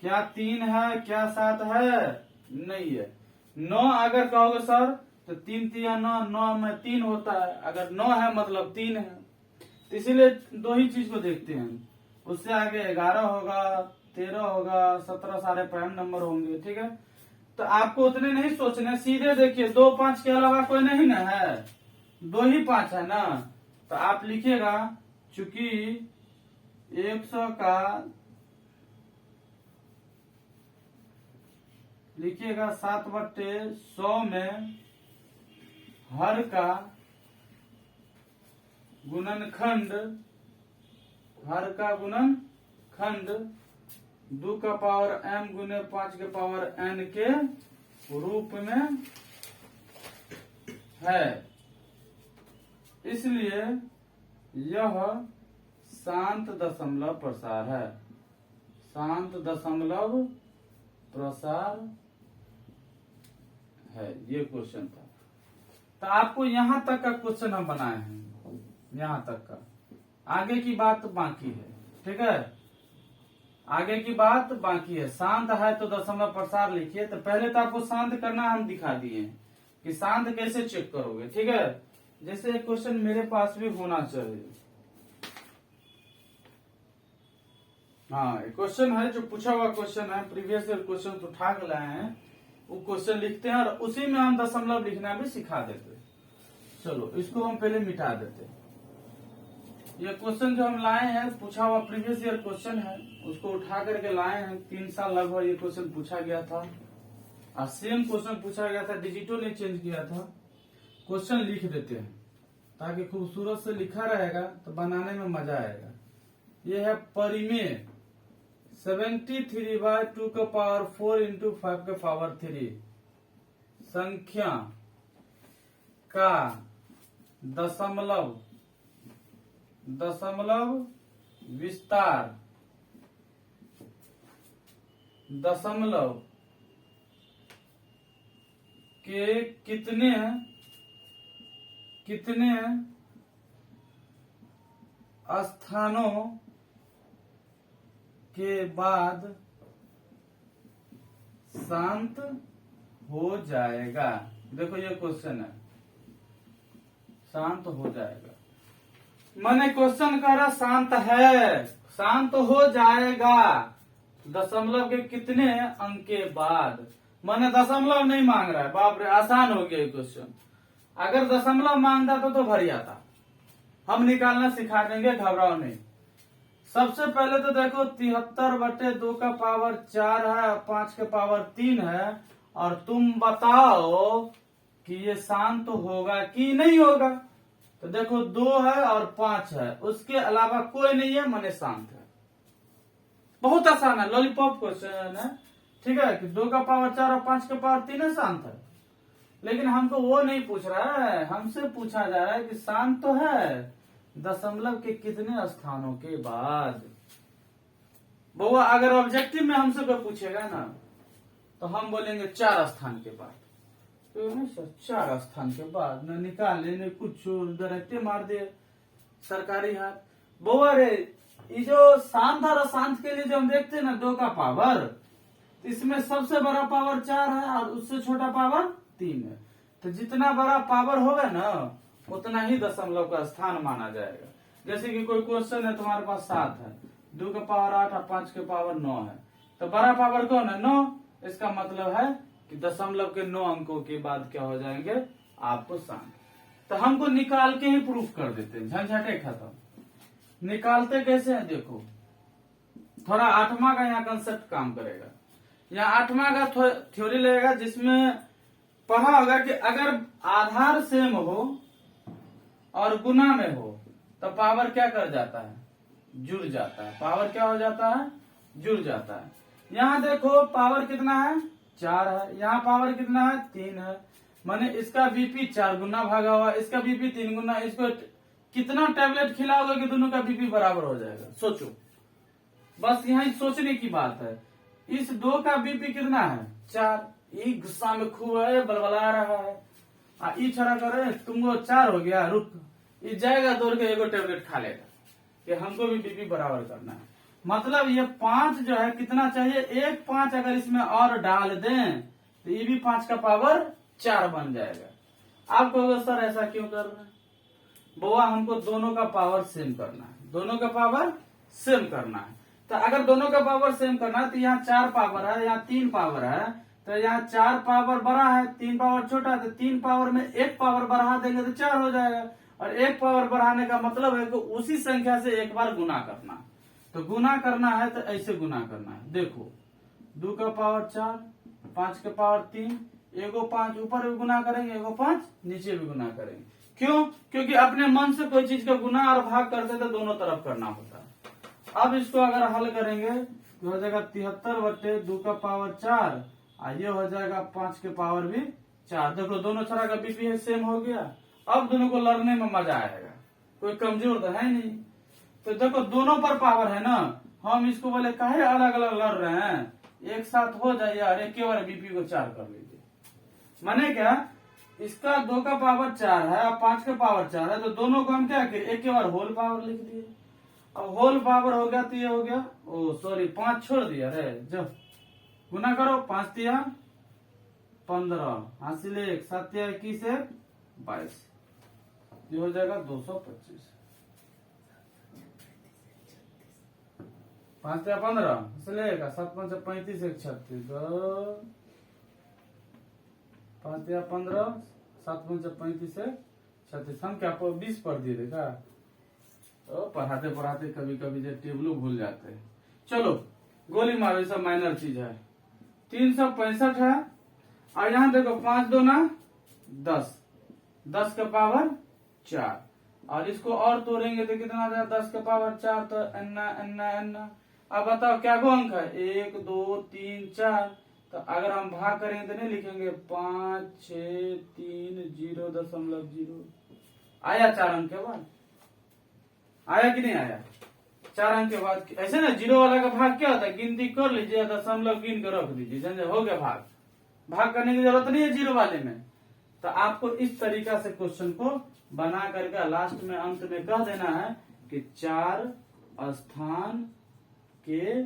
क्या 3 है? क्या 7 है? नहीं है। 9 अगर कहोगे सर तो 3 3 9, 9 में 3 होता है। अगर 9 है मतलब 3 है, तो इसीलिए 2 ही चीज को देखते हैं। उससे आगे 11 होगा, 13 होगा, 17 सारे प्राइम नंबर होंगे, ठीक है। तो आपको उतने नहीं सोचने, सीधे देखिए 2 5 के अलावा कोई नहीं ना है, 2 ही 5 है ना। तो आप लिखिएगा, चूंकि 100 का लिखिएगा 7/100 में हर का गुणनखंड, हर का गुणनखंड 2 का पावर m गुने 5 के पावर n के रूप में है। इसलिए यह शांत दशमलव प्रसार है, शांत दशमलव प्रसार है। ये क्वेश्चन था। तो आपको यहां तक का क्वेश्चन हम बनाए हैं, यहां तक का। आगे की बात बाकी है, ठीक है। आगे की बात बाकी है। शांत है तो दशमलव प्रसार लिखिए। तो पहले तो आपको शांत करना हम दिखा दिए कि शांत कैसे चेक करोगे, ठीक है। जैसे एक क्वेश्चन मेरे पास भी होना चाहिए। हाँ, क्वेश्चन है जो पूछा हुआ क्वेश्चन है, प्रीवियस ईयर क्वेश्चन उठा के लाए हैं, वो क्वेश्चन लिखते हैं और उसी में हम दशमलव लिखना भी सिखा देते हैं। चलो इसको हम पहले मिटा देते हैं। ये क्वेश्चन जो हम लाए हैं पूछा हुआ प्रीवियस ईयर क्वेश्चन है, उसको उठा करके लाए हैं। 3 साल लगभग ये क्वेश्चन पूछा गया था और सेम क्वेश्चन पूछा गया था, डिजिटल ने चेंज किया था। क्वेश्चन लिख देते हैं ताकि खूबसूरत से लिखा रहेगा तो बनाने में मजा आएगा। ये है परिमेय 73/2 का पावर 4 इंटू 5 का पावर 3 संख्या का दशमलव विस्तार दशमलव के कितने स्थानों के बाद शांत हो जाएगा। देखो ये क्वेश्चन है, शांत हो जाएगा मैंने क्वेश्चन कह रहा शांत है, शांत हो जाएगा दशमलव के कितने अंक के बाद। मैंने दशमलव नहीं मांग रहा है, बाप रे आसान हो गया क्वेश्चन। अगर दशमलव मांगता तो भर जाता। हम निकालना सिखा देंगे, घबराओ नहीं। सबसे पहले तो देखो 73/2 का पावर 4 है, 5 के पावर 3 है, और तुम बताओ कि ये शांत होगा कि नहीं होगा। तो देखो 2 है और 5 है, उसके अलावा कोई नहीं है, माने शांत है। बहुत आसान है, लॉलीपॉप क्वेश्चन है, ठीक है, कि 2 का पावर 4 और 5 के पावर 3 है, शांत है। लेकिन हमको वो नहीं पूछ रहा है, हमसे पूछा जा रहा है कि शांत तो है दशमलव के कितने स्थानों के बाद। बउआ अगर ऑब्जेक्टिव में हमसे कोई पूछेगा ना तो हम बोलेंगे 4 स्थान के बाद। तो नहीं सर, 4 स्थान के बाद न निकाले न कुछ, डायरेक्ट मार दे सरकारी हाथ। बउआ रे ये जो शांत और अशांत के लिए जो हम देखते हैं ना 2 का पावर, इसमें सबसे बड़ा पावर 4 है और उससे छोटा पावर 3 है। तो जितना बड़ा पावर होगा ना उतना ही दशमलव का स्थान माना जाएगा। जैसे कि कोई क्वेश्चन है तुम्हारे पास 7 है, 2 का पावर 8 और 5 के पावर 9 है, तो बड़ा पावर कौन है? 9। इसका मतलब है कि दशमलव के 9 अंकों के बाद क्या हो जाएंगे आपको शांत। तो हमको निकाल के ही प्रूफ कर देते हैं, झंझटे खत्म। निकालते कैसे हैं देखो, थोड़ा 8वां का यहाँ कंसेप्ट काम करेगा। यहाँ 8वां का थ्योरी लगेगा जिसमें पढ़ा होगा कि अगर आधार सेम हो और गुना में हो तो पावर क्या कर जाता है? जुड़ जाता है। पावर क्या हो जाता है? जुड़ जाता है। यहाँ देखो पावर कितना है? 4 है। यहाँ पावर कितना है? 3 है। माने इसका बीपी 4 गुना भागा हुआ, इसका बीपी 3 गुना। इसको कितना टैबलेट खिलाओगे कि दोनों का बीपी बराबर हो जाएगा? सोचो, बस यहाँ सोचने की बात है। इस 2 का बीपी कितना है? 4। ये गुस्सा में खूब है, बलबला रहा है। ई छड़ा करे तुमको 4 हो गया, रुक, ये जाएगा दौड़ के एगो टैबलेट खा लेगा कि हमको भी बीपी बराबर करना है। मतलब ये 5 जो है कितना चाहिए? 1 5 अगर इसमें और डाल दें तो ये भी 5 का पावर 4 बन जाएगा। आप कहोगे सर ऐसा क्यों कर रहे हैं? बुआ हमको दोनों का पावर सेम करना है, दोनों का पावर सेम करना है। तो अगर दोनों का पावर सेम करना है तो यहाँ 4 पावर है, यहाँ 3 पावर है, तो यहाँ 4 पावर बड़ा है, 3 पावर छोटा है, तो 3 पावर में 1 पावर बढ़ा देंगे तो 4 हो जाएगा। और 1 पावर बढ़ाने का मतलब है कि उसी संख्या से एक बार गुना करना। तो गुना करना है तो ऐसे गुना करना है। देखो 2 का पावर 4, 5 के पावर 3, एगो 5 ऊपर भी गुना करेंगे, एगो 5 नीचे भी गुना करेंगे। क्यों? क्योंकि अपने मन से कोई चीज का गुना और भाग करते तो दोनों तरफ करना होता है। अब इसको अगर हल करेंगे तो हो जाएगा 73/2 का पावर 4, और ये हो जाएगा 5 के पावर भी 4। देखो दोनों तरह का बीपी सेम हो गया। अब दोनों को लड़ने में मजा आएगा, कोई कमजोर तो है नहीं। तो देखो दोनों पर पावर है ना, हम इसको बोले काहे अलग अलग लड़ रहे हैं, एक साथ हो जाइए और एक बार बीपी को 4 कर लीजिए। माने क्या, इसका 2 का पावर 4 है और 5 का पावर 4 है, तो दोनों को हम क्या किए, एक बार होल पावर लिख दिए। अब होल पावर हो गया तो ये हो गया, ओ सॉरी 5 छोड़ दिया रे, जब गुना करो 5 तिया 15, हासिल 1, 7 तिया 21, 22, ये हो जाएगा 225। 5 या 15 इसलिए 7 5 35 1 36 5 या 15 7 5 35 1 36 हम क्या 20 पढ़ दिए थे क्या? तो पढ़ाते पढ़ाते कभी कभी जो टेबलों भूल जाते हैं। चलो गोली मारो, सब माइनर चीज है। 365 है और यहाँ देखो 5 2 ना 10, 10 का पावर 4 और इसको और तोड़ेंगे तो कितना आ जाएगा 10 का पावर 4 तो अन्ना अन्ना अन्ना। अब बताओ क्या गो अंक है 1 2 3 4। तो अगर हम भाग करेंगे तो नहीं लिखेंगे 5 6 3 0.0 आया 4 अंक के बाद, आया कि नहीं आया? 4 अंक के बाद ऐसे ना जीरो वाला का भाग क्या होता है, गिनती कर लीजिए दशमलव गिन कर रख दीजिए, समझे? हो गया भाग, भाग करने की जरूरत नहीं है जीरो वाले में। तो आपको इस तरीका से क्वेश्चन को बना करके लास्ट में अंत में कह देना है कि 4 स्थान के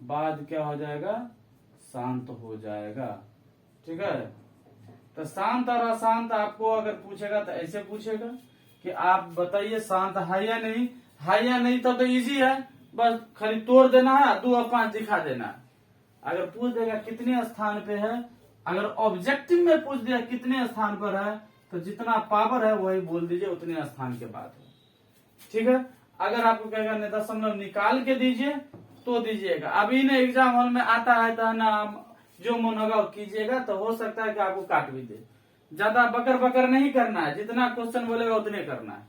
बाद क्या हो जाएगा, शांत हो जाएगा। ठीक है, तो शांत और अशांत आपको अगर पूछेगा तो ऐसे पूछेगा कि आप बताइए शांत है या नहीं, है या नहीं, तो इजी है, बस खाली तोड़ देना है 2 और 5 दिखा देना है। अगर पूछ देगा कितने स्थान पे है, अगर ऑब्जेक्टिव में पूछ दिया कितने स्थान पर है, तो जितना पावर है वही बोल दीजिए उतने स्थान के बाद है। ठीक है, अगर आपको कहेगा दशमलव निकाल के दीजिए तो दीजिएगा। अभी ना एग्जाम हॉल में आता है तो ना जो मन होगा वो कीजिएगा, तो हो सकता है कि आपको काट भी दे। ज्यादा बकर बकर नहीं करना है, जितना क्वेश्चन बोलेगा उतने करना है।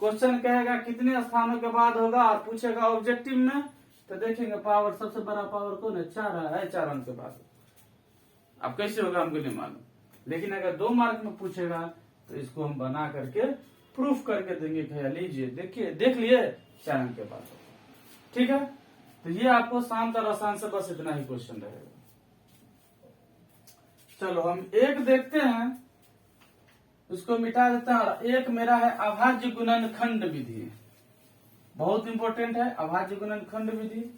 क्वेश्चन कहेगा कितने स्थानों के बाद होगा और पूछेगा ऑब्जेक्टिव में, तो देखेंगे पावर सबसे बड़ा पावर कौन है, 4 है, 4 अंक के बाद। अब कैसे होगा हमको नहीं मालूम, लेकिन अगर 2 मार्क में पूछेगा तो इसको हम बना करके प्रूफ करके देंगे। भैया लीजिए देखिए, देख लिए 4 अंक के बाद। ठीक है, तो ये आपको शांत और आसान से बस इतना ही क्वेश्चन रहेगा। चलो हम एक देखते हैं, उसको मिटा देते हैं। और एक मेरा है अभाज्य गुणनखंड विधि, बहुत इंपॉर्टेंट है अभाज्य गुणनखंड विधि।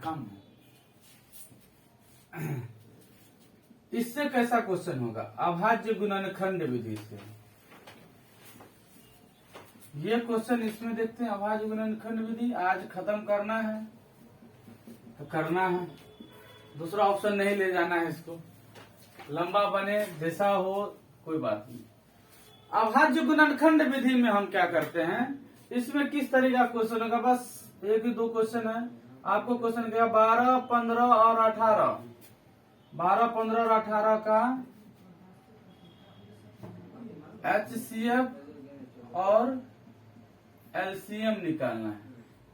काम है इससे कैसा क्वेश्चन होगा, अभाज्य गुणनखंड विधि से। ये क्वेश्चन इसमें देखते हैं, अभाज्य गुणनखंड विधि आज खत्म करना है तो करना है, दूसरा ऑप्शन नहीं ले जाना है इसको, लंबा बने दिशा हो कोई बात नहीं। अभाज्य गुणनखंड विधि में हम क्या करते हैं, इसमें किस तरीका क्वेश्चन होगा, बस 1 ही 2 क्वेश्चन है। आपको क्वेश्चन क्या 12 15 और 18, 12 15 और 18 का HCF और LCM निकालना है।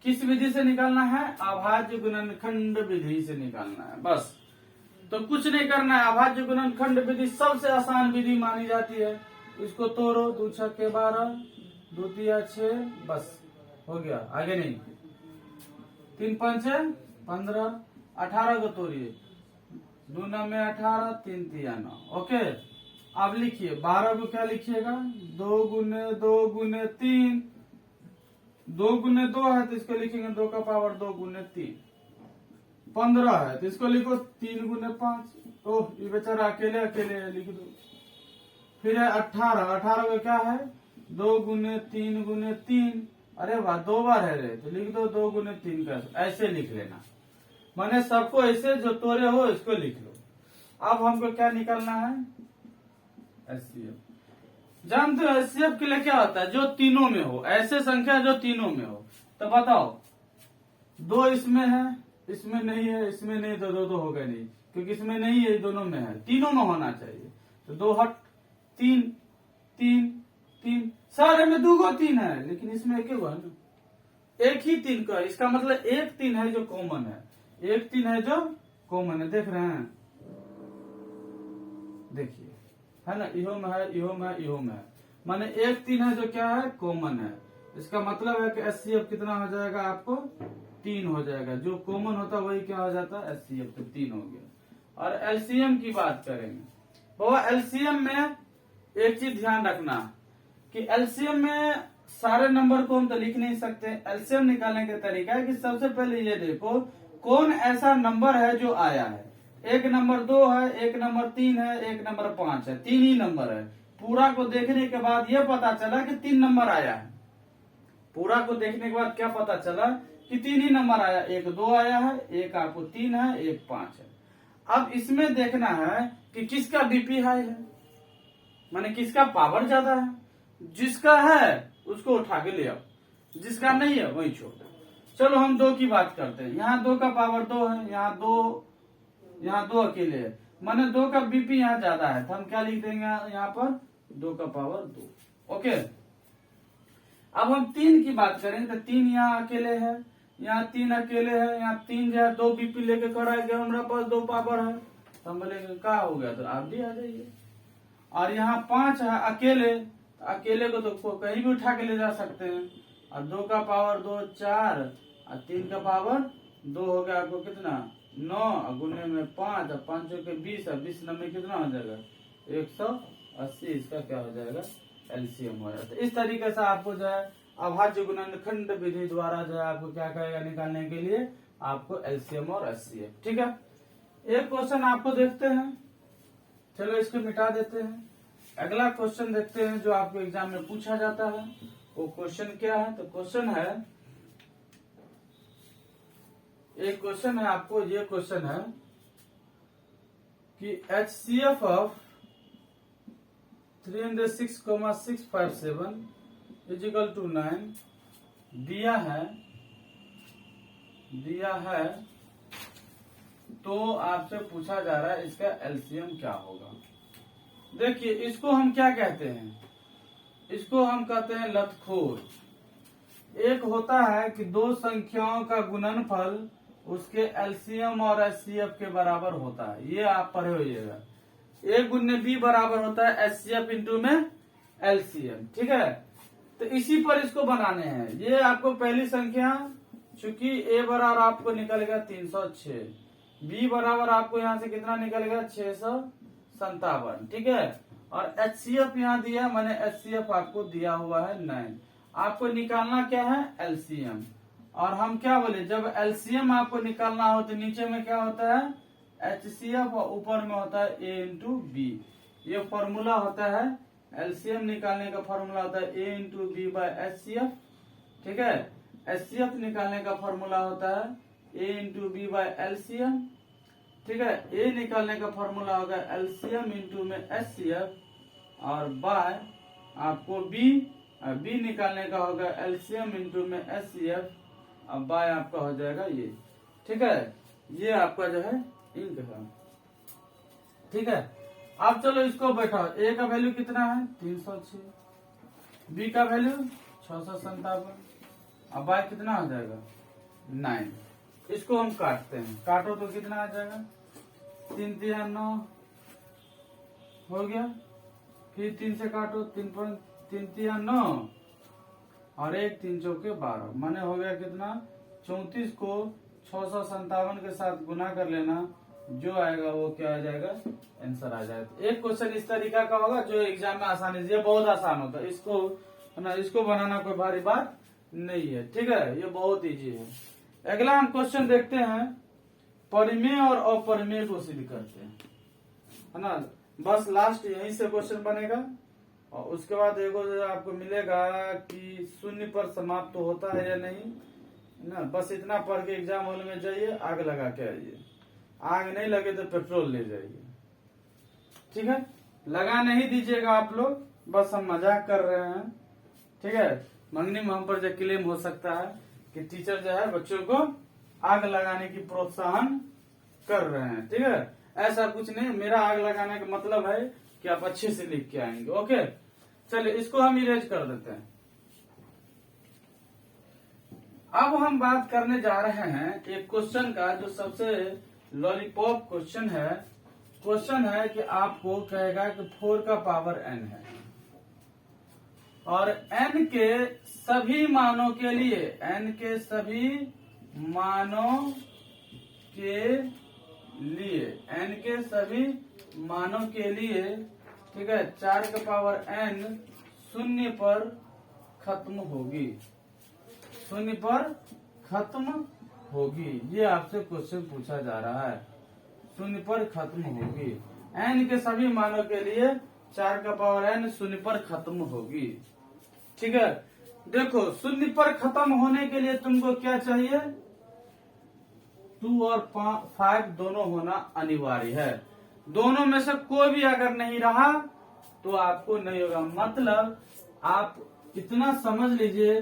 किस विधि से निकालना है, अभाज्य गुणनखंड विधि से निकालना है बस। तो कुछ नहीं करना है, अभाज्य गुणनखंड विधि सबसे आसान विधि मानी जाती है। इसको तोड़ो, 2 6 12, 2 3 6, बस हो गया, आगे नहीं। 3 5 15, 18 को तोड़िए, 2 9 18, 3 3 9। ओके, अब लिखिए 12 को क्या लिखिएगा, 2 गुने 2 गुने 3, 2 गुने 2 है तो इसको लिखेंगे 2 का पावर 2 गुने 3। 15 है तो इसको लिखो 3 गुने 5। ओह ये बेचारा अकेले अकेले लिख दो। फिर है 18, 18 का क्या है 2 गुने 3 गुने 3, अरे वाह 2 बार है रे, तो लिख दो 2 गुने 3 का, ऐसे लिख लेना। माने सबको ऐसे जो तोड़े हो इसको लिख लो। अब हमको क्या निकालना है, HCF। जानते हो HCF के लिए क्या होता है, जो तीनों में हो, ऐसे संख्या जो तीनों में हो। तो बताओ 2 इसमें है, इसमें नहीं है, इसमें नहीं, तो 2 होगा नहीं, क्योंकि इसमें नहीं है, दोनों में है, तीनों में होना चाहिए। तो 2 हट 3 3 3, सारे में 2 गो 3 है, लेकिन इसमें एक है ना, एक ही 3 का, इसका मतलब एक 3 है जो कॉमन है, एक 3 है जो कॉमन है। देख रहे हैं, देखिए है ना, इहो में है, इहो में है, इहो में है, माने एक 3 है जो क्या है कॉमन है। इसका मतलब है कि HCF कितना हो जाएगा, आपको 3 हो जाएगा। जो कॉमन होता है वही क्या हो जाता है HCF, तो 3 हो गया। और LCM की बात करेंगे, बाबा LCM में एक चीज ध्यान रखना कि LCM में सारे नंबर को हम तो लिख नहीं सकते। LCM निकालने का तरीका है कि सबसे पहले ये देखो कौन ऐसा नंबर है जो आया है। एक नंबर 2 है, एक नंबर 3 है, एक नंबर 5 है, 3 ही नंबर है। पूरा को देखने के बाद यह पता चला कि 3 नंबर आया है। पूरा को देखने के बाद क्या पता चला कि 3 ही नंबर आया, एक 2 आया है, एक आपको 3 है, एक 5 है। अब इसमें देखना है कि किसका बीपी हाई है, माने किसका पावर ज्यादा है। जिसका है उसको उठा के ले आओ, जिसका नहीं है वही छोड़ दो। चलो हम 2 की बात करते हैं। यहाँ 2 का पावर 2 है, यहाँ 2 अकेले है, माने 2 का बीपी यहाँ ज्यादा है, तो हम क्या लिख देंगे यहाँ पर 2 का पावर 2। ओके, अब हम 3 की बात करें तो 3 यहाँ अकेले है, यहाँ 3 अकेले है, यहाँ 3 जो है 2 बीपी लेके खड़ा है, हमारे पास 2 पावर है, तो हम बोलेंगे क्या हो गया, तो आप भी आ जाइए। और यहाँ 5 है अकेले, तो अकेले को तो कहीं भी उठा के ले जा सकते हैं। और 2 का पावर 2 4, और 3 का पावर 2 हो गया आपको कितना 9, गुने में 5, और 5 के 20, और 20 नंबर कितना हो जाएगा 180। इसका क्या हो जाएगा एलसीएम हो जाता है। इस तरीके से आपको जो है अभाज्य गुणनखंड विधि द्वारा जो है आपको क्या करेगा निकालने के लिए आपको एलसीएम और एचसीएफ। ठीक है, एक क्वेश्चन आपको देखते हैं, चलो इसको मिटा देते हैं। अगला क्वेश्चन देखते हैं जो आपको एग्जाम में पूछा जाता है। वो क्वेश्चन क्या है, तो क्वेश्चन है, एक क्वेश्चन है आपको, ये क्वेश्चन है कि एचसीएफ ऑफ 306,657 इजिकल टू 9 दिया है, तो आपसे पूछा जा रहा है इसका एलसीएम क्या होगा। देखिए इसको हम क्या कहते हैं, इसको हम कहते हैं लतखोर। एक होता है कि 2 संख्याओं का गुणनफल उसके एलसीएम और एचसीएफ के बराबर होता है, ये आप पढ़े होइएगा। A गुने B बराबर होता है एचसीएफ इंटू में एलसीएम। ठीक है, तो इसी पर इसको बनाने हैं। ये आपको पहली संख्या, चूंकि A बराबर आपको निकलेगा 306, B बराबर आपको यहाँ से कितना निकलेगा 657। ठीक है, और एचसीएफ यहाँ दिया, मैंने एचसीएफ आपको दिया हुआ है 9। आपको निकालना क्या है एलसीएम। और हम क्या बोले, जब एलसीएम आपको निकालना हो तो नीचे में क्या होता है एचसीएफ, और ऊपर में होता है A इंटू बी। ये फॉर्मूला होता है, एलसीएम निकालने का फॉर्मूला होता है A into B by HCF. ठीक है, एचसीएफ निकालने का फॉर्मूला होता है A into B by LCM. ठीक है, A निकालने का फॉर्मूला होगा एलसीएम इंटू में एचसीएफ, और बाय आपको बी निकालने का होगा एलसीएम इंटू में एचसीएफ, और बाय आपका हो जाएगा ये। ठीक है, ये आपका जो है इंक है। ठीक है, अब चलो इसको बैठाओ। A का वैल्यू कितना है 306, B का वैल्यू 657, अब बाय कितना हो जाएगा 9। इसको हम काटते हैं, काटो तो कितना आ जाएगा 3 3 9 हो गया, फिर 3 से काटो 3 3 9, और 1 3 चौके 12, माने हो गया कितना 34 को 657 के साथ गुना कर लेना, जो आएगा वो क्या आ जाएगा आंसर आ जाएगा। एक क्वेश्चन इस तरीका का होगा जो एग्जाम में आसानी से, ये बहुत आसान होता है, इसको बनाना कोई भारी बात नहीं है। ठीक है, ये बहुत इजी है। अगला हम क्वेश्चन देखते हैं, परिमेय और अपरिमेय को सिद्ध करते हैं, है ना। बस लास्ट यहीं से क्वेश्चन बनेगा, और उसके बाद एक आपको मिलेगा कि शून्य पर समाप्त तो होता है या नहीं, ना। बस इतना पढ़ के एग्जाम हॉल में जाइए, आग लगा के आइए। आग नहीं लगे तो पेट्रोल ले जाइए। ठीक है, लगा नहीं दीजिएगा आप लोग, बस हम मजाक कर रहे हैं। ठीक है, मंगनी में हम पर जो क्लेम हो सकता है कि टीचर जो है बच्चों को आग लगाने की प्रोत्साहन कर रहे हैं। ठीक है, ऐसा कुछ नहीं, मेरा आग लगाने का मतलब है कि आप अच्छे से लिख के आएंगे। ओके, चलिए इसको हम इरेज कर देते हैं। अब हम बात करने जा रहे हैं एक क्वेश्चन का जो सबसे लॉलीपॉप क्वेश्चन है। क्वेश्चन है कि आपको कहेगा कि 4 का पावर n है, और n के सभी मानों के लिए, n के सभी मानों के लिए, n के सभी मानों के लिए, ठीक है, 4 का पावर n शून्य पर खत्म होगी, शून्य पर खत्म होगी। ये आपसे क्वेश्चन पूछा जा रहा है, शून्य पर खत्म होगी। n के सभी मानों के लिए 4 का पावर n शून्य पर खत्म होगी। ठीक है, देखो शून्य पर खत्म होने के लिए तुमको क्या चाहिए, 2 और 5 दोनों होना अनिवार्य है। दोनों में से कोई भी अगर नहीं रहा तो आपको नहीं होगा। मतलब आप इतना समझ लीजिए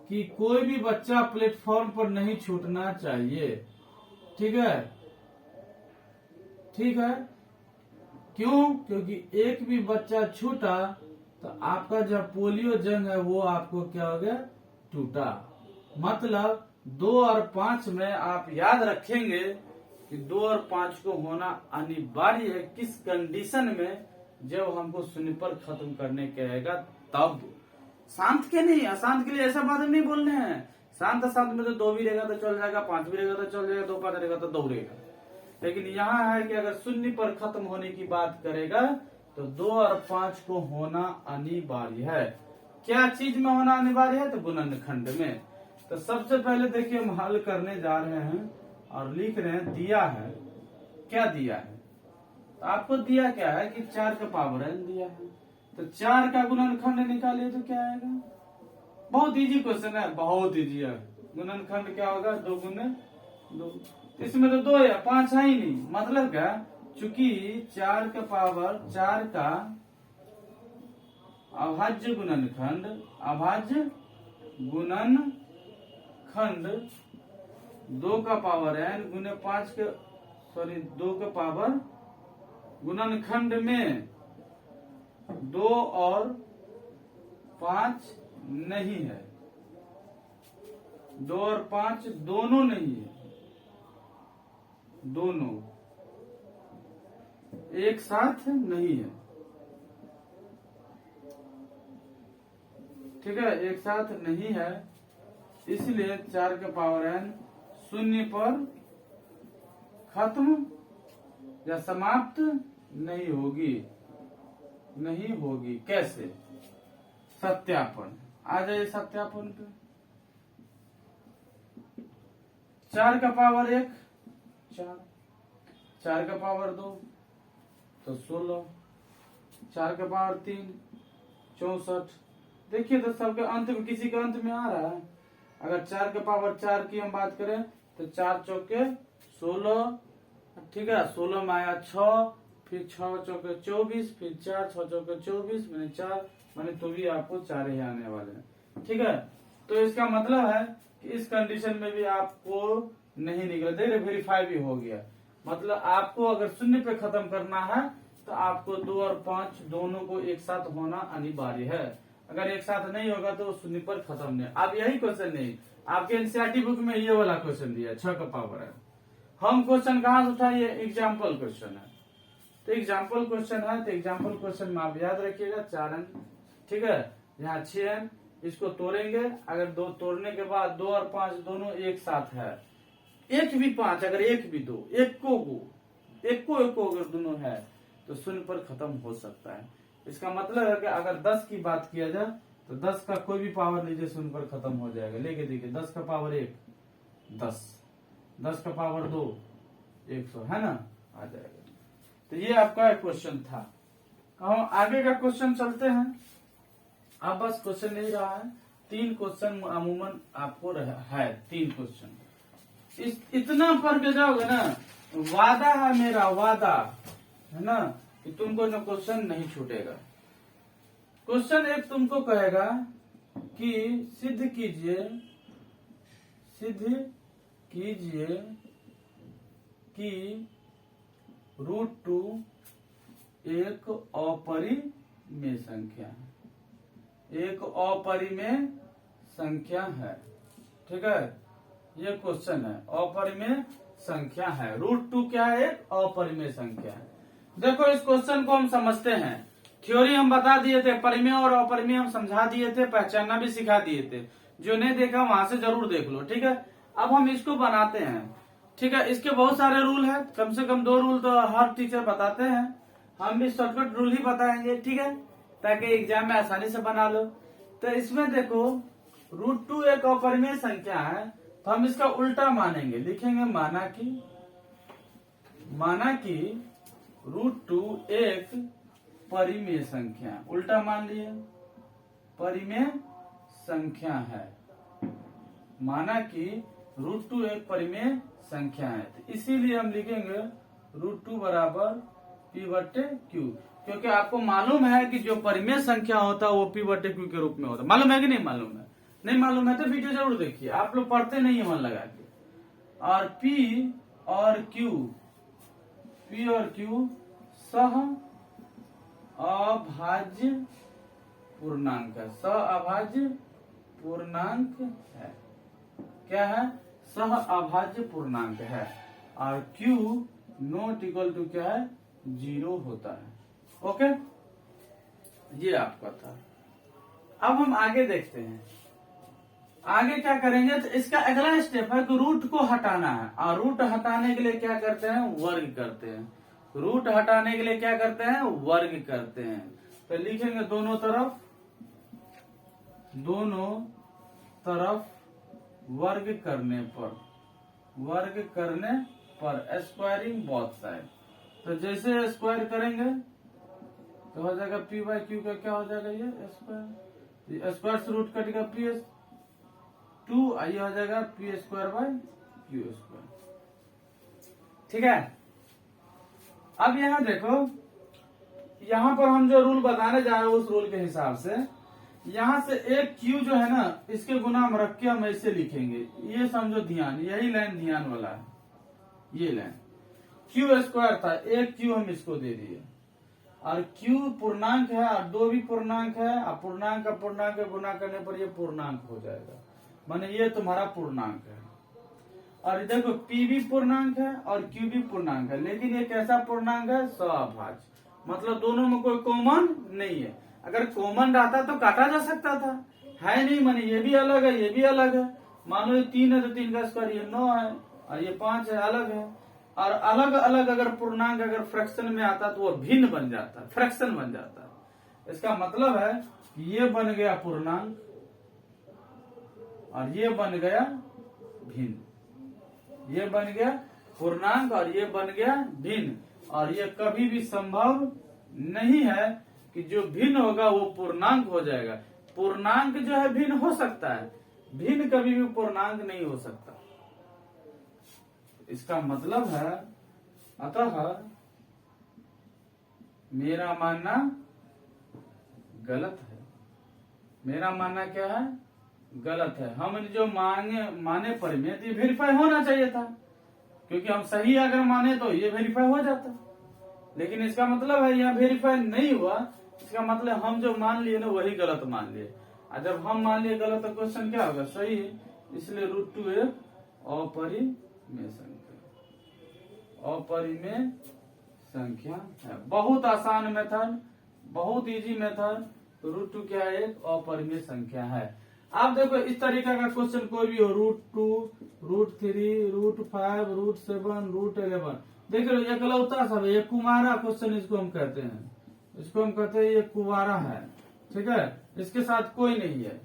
कि कोई भी बच्चा प्लेटफॉर्म पर नहीं छूटना चाहिए। ठीक है, ठीक है, क्यों? क्योंकि एक भी बच्चा छूटा तो आपका जो पोलियो जंग है वो आपको क्या हो गया, टूटा। मतलब 2 और 5 में आप याद रखेंगे कि 2 और 5 को होना अनिवार्य है। किस कंडीशन में, जब हमको शून्य पर खत्म करने कहेगा तब। शांत के नहीं, अशांत के लिए ऐसा बात नहीं बोलने हैं। शांत अशांत में तो 2 भी रहेगा तो चल जाएगा, 5 भी रहेगा तो चल जाएगा, 2 5 रहेगा तो दौड़ेगा। लेकिन यहाँ है कि अगर शून्य पर खत्म होने की बात करेगा तो 2 और 5 को होना अनिवार्य है। क्या चीज में होना अनिवार्य है, तो गुणनखंड में। तो सबसे पहले देखिए हम हल करने जा रहे हैं और लिख रहे हैं, दिया है, क्या दिया है, तो आपको दिया क्या है कि 4 का पावर n दिया है। तो 4 का गुणनखंड निकालिए तो क्या आएगा। बहुत इजी क्वेश्चन है, बहुत इजी है। गुणनखंड क्या होगा, 2 गुने 2। इसमें तो 2 या 5 है ही नहीं। मतलब क्या, चूंकि 4 का पावर 4 का अभाज्य गुणनखंड, अभाज्य गुणनखंड 2 का पावर n गुने 5 के, सॉरी 2 का पावर गुणनखंड में 2 और 5 नहीं है, 2 और 5 दोनों नहीं है, दोनों एक साथ नहीं है। ठीक है, एक साथ नहीं है, इसलिए 4 का पावर n शून्य पर खत्म या समाप्त नहीं होगी, नहीं होगी। कैसे, सत्यापन। आ जाइए सत्यापन पे। 4 का पावर 1 4, 4 का पावर 2 तो 16, 4 का पावर 3 64। देखिए तो सबके अंत में, किसी के अंत में आ रहा है। अगर 4 का पावर 4 की हम बात करें तो 4 चौके 16, ठीक है, 16 में आया 6, फिर 6 चौके 24, फिर 4 6 चौके 24 मैंने 4, मैंने तो भी आपको 4 ही आने वाले हैं। ठीक है, तो इसका मतलब है कि इस कंडीशन में भी आपको नहीं निकला, देखिए वेरीफाई भी हो गया। मतलब आपको अगर शून्य पे खत्म करना है तो आपको 2 और 5 दोनों को एक साथ होना अनिवार्य है। अगर एक साथ नहीं होगा तो शून्य पर खत्म नहीं। अब यही क्वेश्चन नहीं, आपके एनसीईआरटी बुक में ये वाला क्वेश्चन दिया 6 का पावर है। हम क्वेश्चन कहाँ से उठाइए, एग्जाम्पल क्वेश्चन है। तो एग्जाम्पल क्वेश्चन है, तो एग्जाम्पल क्वेश्चन में आप याद रखिएगा 4 n, ठीक है, यहाँ 6 n, इसको तोड़ेंगे। अगर 2 तोड़ने के बाद 2 और 5 दोनों एक साथ है, एक भी 5, अगर एक भी 2, एक को अगर दोनों है तो शून्य पर खत्म हो सकता है। इसका मतलब है कि अगर 10 की बात किया जाए तो 10 का कोई भी पावर लीजिए शून्य पर खत्म हो जाएगा। लेके देखिए 10 का पावर 1 10, 10 का पावर 2 100, है ना, आ जाएगा। तो ये आपका क्वेश्चन था। हम आगे का क्वेश्चन चलते हैं। अब बस क्वेश्चन नहीं रहा है, 3 क्वेश्चन अमूमन आपको है, 3 क्वेश्चन। इतना पढ़ के जाओगे ना, वादा है मेरा, वादा है ना, कि तुमको ना क्वेश्चन नहीं छूटेगा। क्वेश्चन एक तुमको कहेगा कि सिद्ध कीजिए कि √2 एक अपरिमेय संख्या है, एक अपरिमेय संख्या है। ठीक है, ये क्वेश्चन है, अपरिमेय संख्या है। √2 क्या है, एक अपरिमेय संख्या है। देखो इस क्वेश्चन को हम समझते हैं, थ्योरी हम बता दिए थे, परिमेय और अपरिमेय हम समझा दिए थे, पहचानना भी सिखा दिए थे। जो नहीं देखा वहां से जरूर देख लो। ठीक है, अब हम इसको बनाते हैं। ठीक है, इसके बहुत सारे रूल हैं, कम से कम 2 रूल तो हर टीचर बताते हैं, हम भी शॉर्टकट रूल ही बताएंगे। ठीक है, ताकि एग्जाम में आसानी से बना लो। तो इसमें देखो √2 एक अपरिमेय संख्या है, तो हम इसका उल्टा मानेंगे, लिखेंगे माना कि √2 एक परिमेय संख्या, उल्टा मान लिए परिमेय संख्या है। माना कि √2 एक परिमेय संख्या है, तो इसीलिए हम लिखेंगे √2 बराबर P/Q, क्योंकि आपको मालूम है कि जो परिमेय संख्या होता है वो P/Q के रूप में होता है। मालूम है कि नहीं मालूम है? नहीं मालूम है तो वीडियो जरूर देखिए, आप लोग पढ़ते नहीं है मन लगा के। और P और Q सह अभाज्य पूर्णांक है, सह अभाज्य पूर्णांक है। क्या है? सह अभाज्य पूर्णांक है। और Q नॉट इक्वल टू क्या है? 0 होता है। ओके, ये आपका था। अब हम आगे देखते हैं, आगे क्या करेंगे। तो इसका अगला स्टेप है कि रूट को हटाना है, और रूट हटाने के लिए क्या करते हैं? वर्ग करते हैं। रूट हटाने के लिए क्या करते हैं? वर्ग करते हैं। तो लिखेंगे दोनों तरफ वर्ग करने पर स्क्वायरिंग बोथ साइड। तो जैसे स्क्वायर करेंगे तो हो जाएगा P/Q का क्या हो जाएगा? ये स्क्वायर से रूट कटेगा PS2, ये हो जाएगा P²/Q²। ठीक है। अब यहाँ देखो, यहाँ पर हम जो रूल बताने जा रहे हैं उस रूल के हिसाब से यहाँ से एक Q जो है ना, इसके गुना हम रख के हम ऐसे लिखेंगे। ये समझो ध्यान, यही लाइन ध्यान वाला है। ये लाइन Q² था, एक Q हम इसको दे दिए, और Q पूर्णांक है और 2 भी पूर्णांक है, और पूर्णांक का पूर्णांक गुना करने पर ये पूर्णांक हो जाएगा, माने ये तुम्हारा पूर्णांक है। और देखो P भी पूर्णांक है और Q भी पूर्णांक है, लेकिन ये कैसा पूर्णांक है? सहअभाज्य, मतलब दोनों में कोई कॉमन नहीं है। अगर कॉमन रहता तो काटा जा सकता था, है नहीं, माने ये भी अलग है, ये भी अलग है। मान लो ये 3 है तो 3 का स्क्वायर ये 9 है, और ये 5 है, अलग है। और अलग अलग अगर पूर्णांक अगर फ्रैक्शन में आता तो वो भिन्न बन जाता, फ्रैक्शन बन जाता। इसका मतलब है कि ये बन गया पूर्णांक और ये बन गया भिन्न, ये बन गया पूर्णांक और ये बन गया भिन्न। और ये कभी भी संभव नहीं है कि जो भिन्न होगा वो पूर्णांक हो जाएगा। पूर्णांक जो है भिन्न हो सकता है, भिन्न कभी भी पूर्णांक नहीं हो सकता। इसका मतलब है, अतः मेरा मानना गलत है। मेरा मानना क्या है? गलत है। हम जो माने परिमेय, ये वेरीफाई होना चाहिए था, क्योंकि हम सही अगर माने तो ये वेरीफाई हो जाता। लेकिन इसका मतलब है यहाँ वेरीफाई नहीं हुआ, इसका मतलब हम जो मान लिए ना वही गलत मान लिए। और जब हम मान लिए गलत तो क्वेश्चन क्या होगा? सही है। इसलिए √2 एक अपरिमेय संख्या है। बहुत आसान मेथड, बहुत इजी मेथड। √2 क्या है? एक अपरिमेय संख्या है। आप देखो इस तरीका का क्वेश्चन कोई भी हो, √2, √3, √5, √7, √11, देख लो एकलौता सब है, ये कुमारा क्वेश्चन इसको हम कहते हैं। इसको हम कहते हैं ये कुवारा है, ठीक है, इसके साथ कोई नहीं है।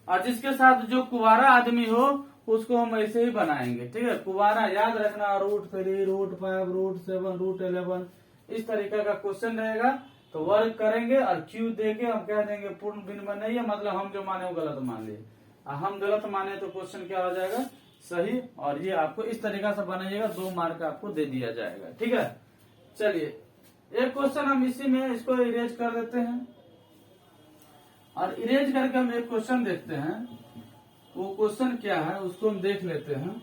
और जिसके साथ जो कुवारा आदमी हो उसको हम ऐसे ही बनाएंगे, ठीक है। कुवारा याद रखना, √3, √5, √7, √11 इस तरीके का क्वेश्चन रहेगा। तो वर्ग करेंगे और Q देके हम कह देंगे पूर्ण भिन्न में नहीं है, मतलब हम जो माने वो गलत मान लिए। हम गलत माने तो क्वेश्चन क्या हो जाएगा? सही। और ये आपको इस तरीका से बनाइएगा, 2 मार्क आपको दे दिया जाएगा, ठीक है। चलिए एक क्वेश्चन हम इसी में इसको इरेज कर देते हैं, और इरेज करके हम एक क्वेश्चन देखते हैं। वो क्वेश्चन क्या है उसको हम देख लेते हैं।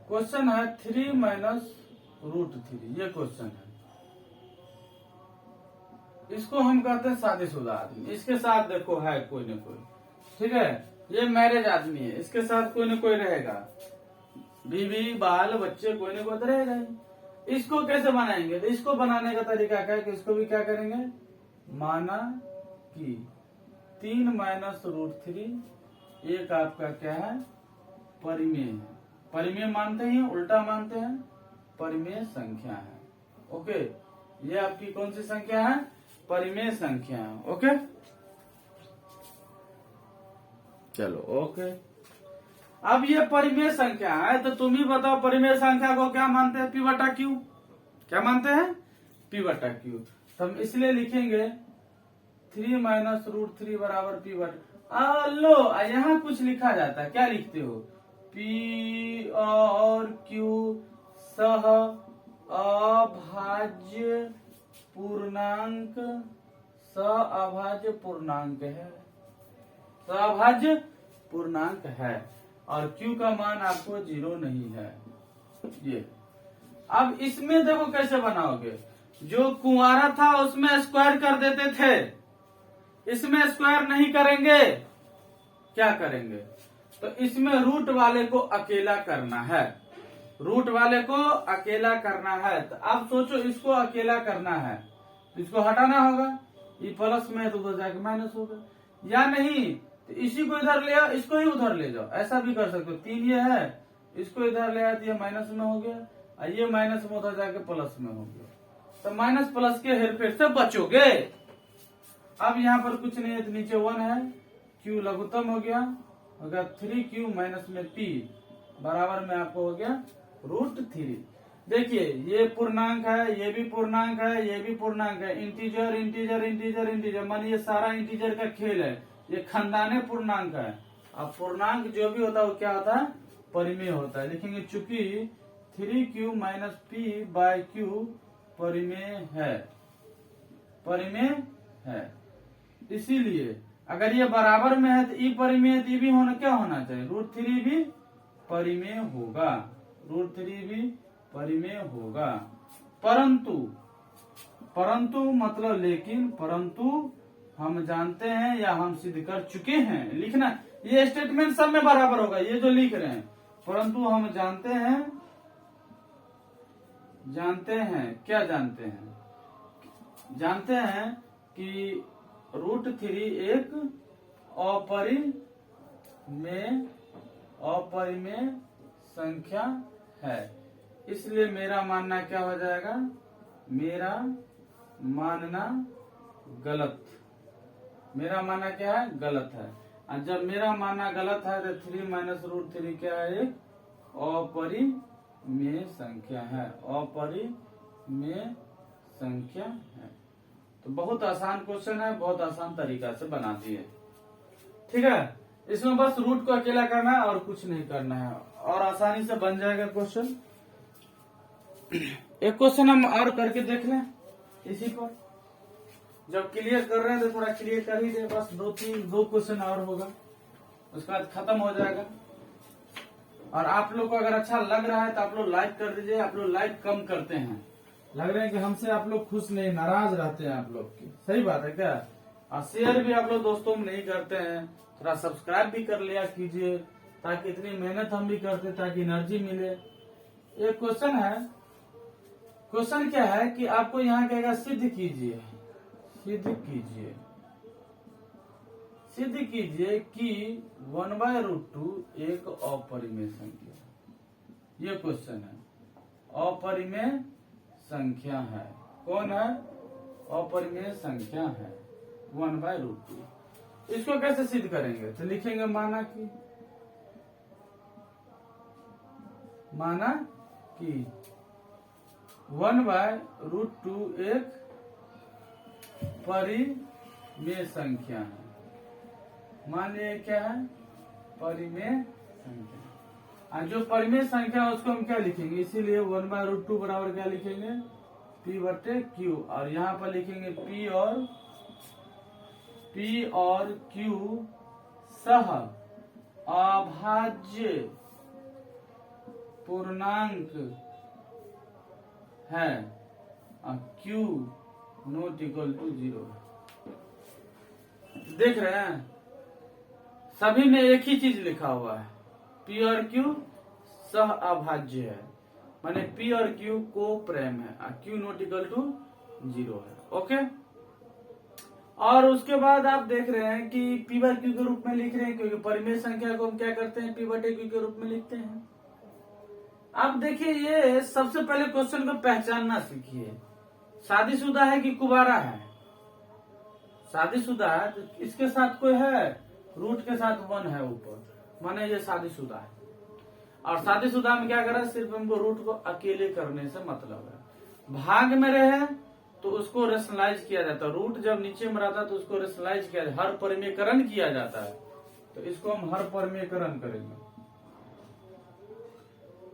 क्वेश्चन है 3 - √3, ये क्वेश्चन है। इसको हम कहते हैं शादीशुदा आदमी। इसके साथ देखो है कोई न कोई, ठीक है। ये मैरिज आदमी है, इसके साथ कोई न कोई रहेगा, बीवी बाल बच्चे कोई न कोई तो रहेगा ही। इसको कैसे बनाएंगे? तो इसको बनाने का तरीका क्या है कि इसको भी क्या करेंगे? माना कि 3 - √3 एक आपका क्या है? परिमेय है। परिमेय मानते हैं, उल्टा मानते हैं, परिमेय संख्या है। ओके, ये आपकी कौन सी संख्या है? परिमेय संख्या है। ओके, चलो ओके। अब ये परिमेय संख्या है, तो तुम ही बताओ परिमेय संख्या को क्या मानते हैं, पी बटा क्यू। क्या मानते हैं, पी बटा क्यू। तो हम इसलिए लिखेंगे 3 माइनस रूट 3 बराबर पी बटा। लो यहाँ कुछ लिखा जाता है, क्या लिखते हो, पी और क्यू सह अभाज्य पूर्णांक, अभाज्य पूर्णांक है, अभाज्य पूर्णांक है, और Q का मान आपको 0 नहीं है। ये अब इसमें देखो कैसे बनाओगे, जो कुंवारा था उसमें स्क्वायर कर देते थे, इसमें स्क्वायर नहीं करेंगे, क्या करेंगे, तो इसमें रूट वाले को अकेला करना है, रूट वाले को अकेला करना है। तो अब सोचो इसको अकेला करना है, इसको हटाना होगा, ये प्लस में है तो उधर जाके माइनस होगा, या नहीं तो इसी को इधर ले आओ, इसको ही उधर ले जाओ, ऐसा भी कर सकते हो। 3 ये है, इसको इधर ले आया तो ये माइनस में हो गया, और ये माइनस में उधर जाके प्लस में हो गया, तो माइनस प्लस के हेरफेर से बचोगे। अब यहाँ पर कुछ नहीं है तो नीचे 1 है, Q लघुत्तम हो गया, 3Q माइनस में P बराबर में आपको हो गया रूट 3। देखिए ये पूर्णांक है, ये भी पूर्णांक है, ये भी पूर्णांक है, इंटीजर इंटीजर इंटीजर इंटीजर, मान ये सारा इंटीजर का खेल है, ये खानदाने पूर्णांक है। अब पूर्णांक जो भी होता है वो क्या होता है, परिमेय होता है। लिखेंगे चूंकि 3Q minus P bye Q परिमेय है, परिमेय है, इसीलिए अगर ये बराबर में है तो ई परिमेय है, तो ये भी होना क्या होना चाहिए, रूट 3 भी परिमेय होगा, रूट 3 भी परिमेय होगा। परंतु परंतु मतलब लेकिन, परंतु हम जानते हैं या हम सिद्ध कर चुके हैं, लिखना ये स्टेटमेंट सब में बराबर होगा, ये जो लिख रहे हैं, परंतु हम जानते हैं, क्या जानते हैं, जानते हैं कि रूट 3 एक अपरिमेय संख्या है। इसलिए मेरा मानना क्या हो जाएगा, मेरा मानना गलत, मेरा मानना क्या है, गलत है। और जब मेरा मानना गलत है तो 3 माइनस रूट 3 क्या है, एक अपरिमेय संख्या है, अपरिमेय संख्या है। तो बहुत आसान क्वेश्चन है, बहुत आसान तरीका से बना दिए, ठीक है। इसमें बस रूट को अकेला करना है और कुछ नहीं करना है, और आसानी से बन जाएगा क्वेश्चन। एक क्वेश्चन हम और करके देख लें इसी पर, जब क्लियर कर रहे हैं तो थोड़ा क्लियर कर ही दे, बस 2 क्वेश्चन और होगा, उसके बाद खत्म हो जाएगा। और आप लोग को अगर अच्छा लग रहा है तो आप लोग लाइक कर दीजिए, आप लोग लाइक कम करते हैं, लग रहे हैं कि हमसे आप लोग खुश नहीं, नाराज रहते हैं आप लोग की, सही बात है क्या। और शेयर भी आप लोग दोस्तों में नहीं करते हैं, थोड़ा सब्सक्राइब भी कर लिया कीजिए, ताकि इतनी मेहनत हम भी करते ताकि एनर्जी मिले। एक क्वेश्चन है, क्वेश्चन क्या है कि आपको यहाँ कहेगा सिद्ध कीजिए, सिद्ध कीजिए, सिद्ध कीजिए कि 1/√2 एक अपरिमेय संख्या, ये क्वेश्चन है, अपरिमेय संख्या है, कौन है, अपरिमेय संख्या है 1/√2। इसको कैसे सिद्ध करेंगे, तो लिखेंगे माना कि 1/√2 एक परिमेय संख्या है। मान लिया क्या है, परिमेय संख्या। जो परिमेय संख्या है उसको हम क्या लिखेंगे, इसीलिए 1/√2 बराबर क्या लिखेंगे, P/Q, और यहाँ पर लिखेंगे P और Q सह अभाज्य पूर्णांक है, Q नॉट इक्वल टू 0। देख रहे हैं सभी में एक ही चीज लिखा हुआ है, P और Q सह अभाज्य है, माने P और Q को प्रेम है, Q नॉट इक्वल टू 0 है, ओके। और उसके बाद आप देख रहे हैं कि P/Q के रूप में लिख रहे हैं, क्योंकि परिमेय संख्या को हम क्या करते हैं, P/Q के रूप में लिखते हैं। अब देखिए ये सबसे पहले क्वेश्चन को पहचानना सीखिए, शादीशुदा है कि कुवारा है, शादीशुदा है तो इसके साथ कोई है रूट के साथ 1 है ऊपर, माने ये शादीशुदा है। और शादीशुदा में क्या करा, सिर्फ हमको रूट को अकेले करने से मतलब है। भाग में रहे तो उसको रेशनलाइज किया जाता है, रूट जब नीचे में रहता है तो उसको रेशनलाइज किया जाता है, हर परिमेयकरण किया जाता है। तो इसको हम हर परिमेयकरण करेंगे।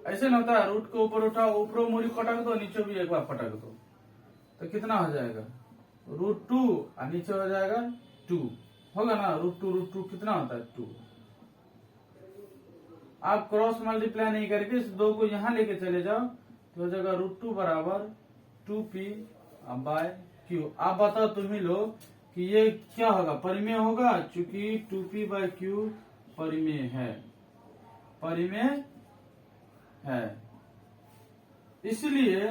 ऐसे ना होता है, रूट को ऊपर उठाओ, ऊपर मोरी पटक दो, नीचे भी एक बार पटक दो, तो कितना हो जाएगा √2 और नीचे हो जाएगा 2, होगा ना। √2 कितना होता है 2। आप क्रॉस मल्टीप्लाई नहीं करके इस 2 को यहाँ लेके चले जाओ तो हो जाएगा √2 बराबर 2p/q। आप बताओ तुम ही लोग कि ये क्या होगा, परिमेय होगा, चूंकि 2p/q परिमेय है, परिमेय है, इसलिए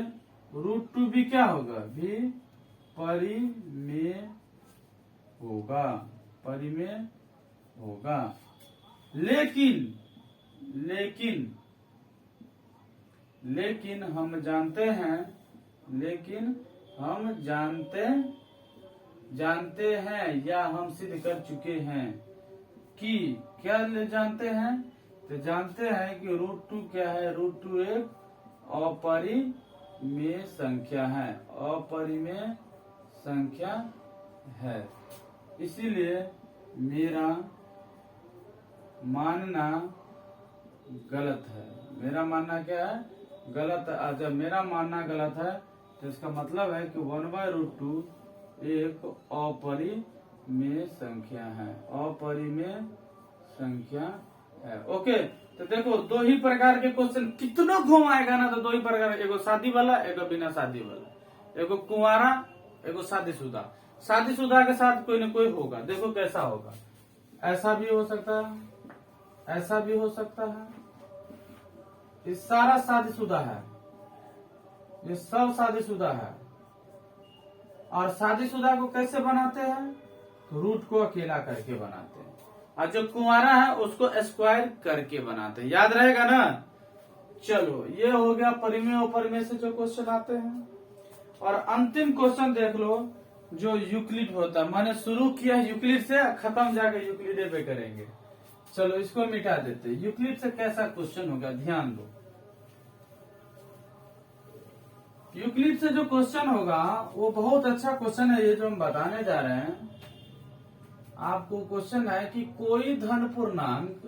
√2 भी क्या होगा, भी परिमेय होगा, परिमेय होगा। लेकिन हम जानते हैं, या हम सिद्ध कर चुके हैं कि क्या जानते हैं, तो जानते हैं कि √2 क्या है, √2 एक अपरिमेय संख्या है, अपरिमेय संख्या है। इसीलिए मेरा मानना गलत है, मेरा मानना क्या है, गलत है। जब मेरा मानना गलत है तो इसका मतलब है कि 1/√2 एक अपरिमेय संख्या है, अपरिमेय संख्या है। ओके, तो देखो 2 ही प्रकार के क्वेश्चन, कितना घुमाएगा ना, तो 2 ही प्रकार, एगो शादी वाला, एगो बिना शादी वाला, एगो कुंवारा, एगो शादीशुदा। शादीशुदा के साथ कोई न कोई होगा, देखो कैसा होगा, ऐसा भी हो सकता है, ऐसा भी हो सकता है। ये सारा शादीशुदा है, ये सब शादीशुदा है। और शादीशुदा को कैसे बनाते हैं, तो रूट को अकेला करके बनाते हैं, और जो कुंवारा है उसको स्क्वायर करके बनाते हैं, याद रहेगा ना। चलो ये हो गया परिमेय अपरिमेय से जो क्वेश्चन आते हैं। और अंतिम क्वेश्चन देख लो, जो यूक्लिड होता है, मैंने शुरू किया यूक्लिड से, खत्म जाके यूक्लिड पे करेंगे। चलो इसको मिटा देते हैं। यूक्लिड से कैसा क्वेश्चन होगा, ध्यान दो। यूक्लिड से जो क्वेश्चन होगा वो बहुत अच्छा क्वेश्चन है, ये जो हम बताने जा रहे हैं आपको। क्वेश्चन है कि कोई धन पूर्णांक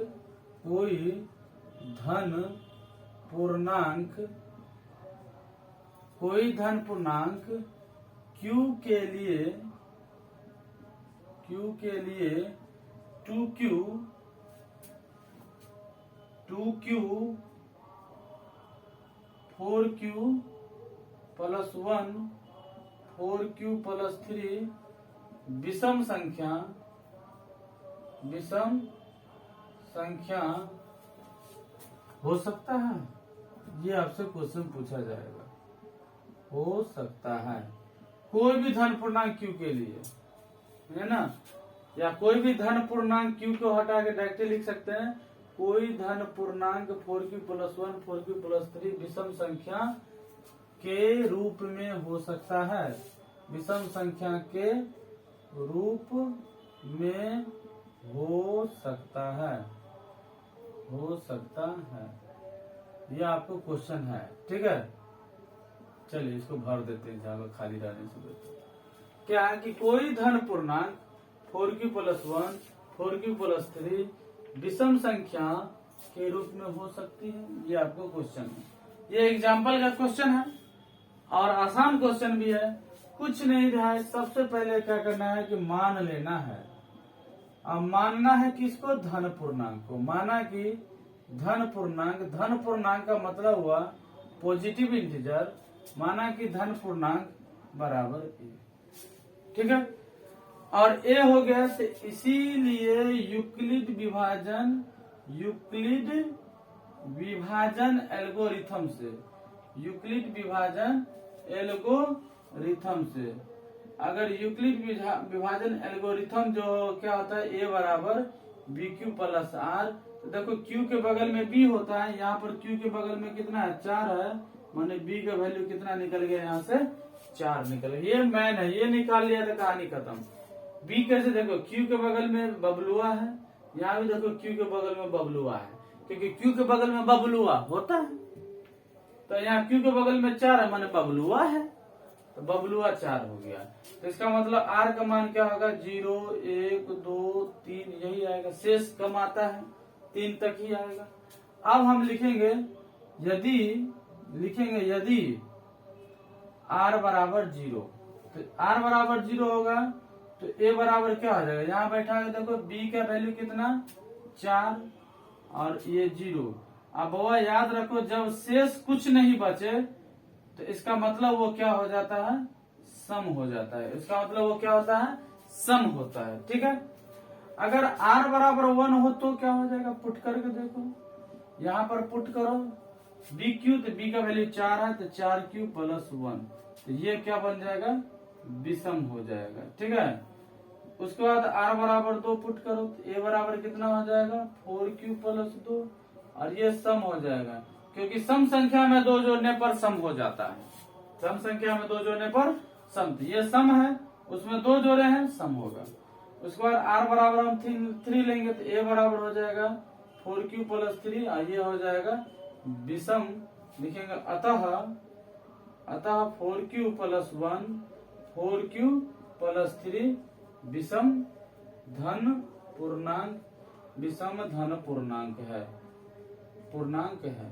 q के लिए 2q 4q + 1 4q + 3 विषम संख्या हो सकता है, ये आपसे क्वेश्चन पूछा जाएगा। हो सकता है कोई भी धन पूर्णांक q के लिए, है ना, या कोई भी धन पूर्णांक q को हटा के डायरेक्टली लिख सकते हैं, कोई धन पूर्णांक 4q + 1 4q + 3 विषम संख्या के रूप में हो सकता है, विषम संख्या के रूप में हो सकता है, हो सकता है। ये आपको क्वेश्चन है, ठीक है। चलिए इसको भर देते हैं, जगह खाली रहने से बेहतर। क्या है कि कोई धन पूर्णांक 4q + 1 4q + 3 विषम संख्या के रूप में हो सकती है, ये आपको क्वेश्चन है। ये एग्जाम्पल का क्वेश्चन है और आसान क्वेश्चन भी है, कुछ नहीं है। सबसे पहले क्या करना है कि मान लेना है। अब मानना है किसको, धन पूर्णांक को। माना कि धन पूर्णांक का मतलब हुआ पॉजिटिव इंटीजर, माना कि धन पूर्णांक बराबर a, ठीक है। और a हो गया, तो इसीलिए यूक्लिड विभाजन एल्गोरिथम से, अगर यूक्लिड विभाजन एल्गोरिथम जो क्या होता है, a बराबर bq + r, तो देखो q के बगल में b होता है, यहाँ पर q के बगल में कितना है, 4 है, माने b का वैल्यू कितना निकल गया, यहाँ से 4 निकल गया। ये मैन है, ये निकाल लिया तो कहानी खत्म। b कैसे, देखो q के बगल में बबलुआ है, यहाँ भी देखो क्यू के बगल में बबलुआ है, क्योंकि क्यू के बगल में बबलुआ होता है। तो यहाँ क्यू के बगल में 4 है, माने बबलुआ है, तो बबलुआ 4 हो गया। तो इसका मतलब आर का मान क्या होगा, 0 1 2 3 यही आएगा। शेष कम आता है, 3 तक ही आएगा। अब हम लिखेंगे यदि आर बराबर 0, तो आर बराबर 0 होगा तो ए बराबर क्या हो जाएगा, यहाँ बैठा है देखो बी का वैल्यू कितना 4 और ये 0। अब वो याद रखो जब शेष कुछ नहीं बचे तो इसका मतलब वो क्या हो जाता है, सम हो जाता है। इसका मतलब वो क्या होता है, सम होता है। ठीक है, अगर r बराबर 1 हो तो क्या हो जाएगा, पुट करके देखो, यहाँ पर पुट करो बी क्यू, तो बी का वैल्यू 4 है, तो 4q प्लस 1, तो ये क्या बन जाएगा, विषम हो जाएगा। ठीक है, उसके बाद r बराबर 2 पुट करो, तो a बराबर कितना हो जाएगा, 4q प्लस 2, और ये सम हो जाएगा, क्योंकि सम संख्या में 2 जोड़ने पर सम हो जाता है। सम संख्या में 2 जोड़ने पर सम, तो ये सम है, उसमें 2 जोड़े हैं, सम होगा। उसके बाद r बराबर हम 3 लेंगे, तो a बराबर हो जाएगा 4q प्लस 3, और ये हो जाएगा विषम। लिखेंगे अतः 4q प्लस 1 4q प्लस 3 विषम धन पूर्णांक, विषम धन पूर्णांक है।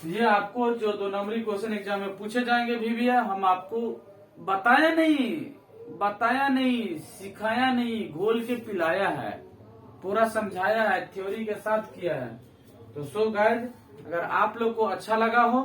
ये आपको जो 2 नंबरी क्वेश्चन एग्जाम में पूछे जाएंगे भी भैया, हम आपको बताया नहीं, सिखाया नहीं, घोल के पिलाया है, पूरा समझाया है, थ्योरी के साथ किया है। तो सो गाइज, अगर आप लोग को अच्छा लगा हो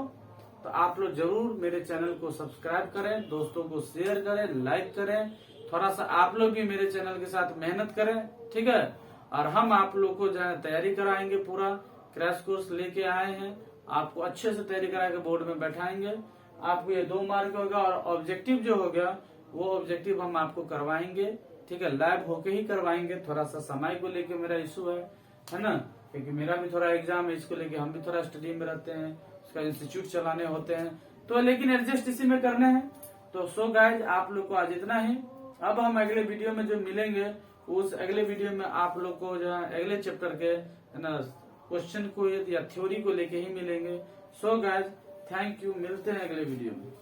तो आप लोग जरूर मेरे चैनल को सब्सक्राइब करें, दोस्तों को शेयर करें, लाइक करें, थोड़ा सा आप लोग भी मेरे चैनल के साथ मेहनत करें। ठीक है, और हम आप लोग को जो है तैयारी कराएंगे, पूरा क्रैश कोर्स लेके आए हैं, आपको अच्छे से तैयारी करा के बोर्ड में बैठाएंगे। आपको ये 2 मार्क होगा, और ऑब्जेक्टिव जो हो गया वो ऑब्जेक्टिव हम आपको करवाएंगे। ठीक है, लाइव होके ही करवाएंगे। थोड़ा सा समय को लेके मेरा इशू है ना, क्योंकि मेरा भी थोड़ा एग्जाम है, इसको लेके हम भी थोड़ा स्टडी में रहते हैं, उसका इंस्टीट्यूट चलाने होते हैं, तो लेकिन एडजस्ट इसी में करने हैं। तो सो गाइज, आप लोग को आज इतना ही। अब हम अगले वीडियो में जो मिलेंगे, उस अगले वीडियो में आप लोग को जो है अगले चैप्टर के है ना क्वेश्चन को या थ्योरी को लेके ही मिलेंगे। सो गाइज, थैंक यू, मिलते हैं अगले वीडियो में।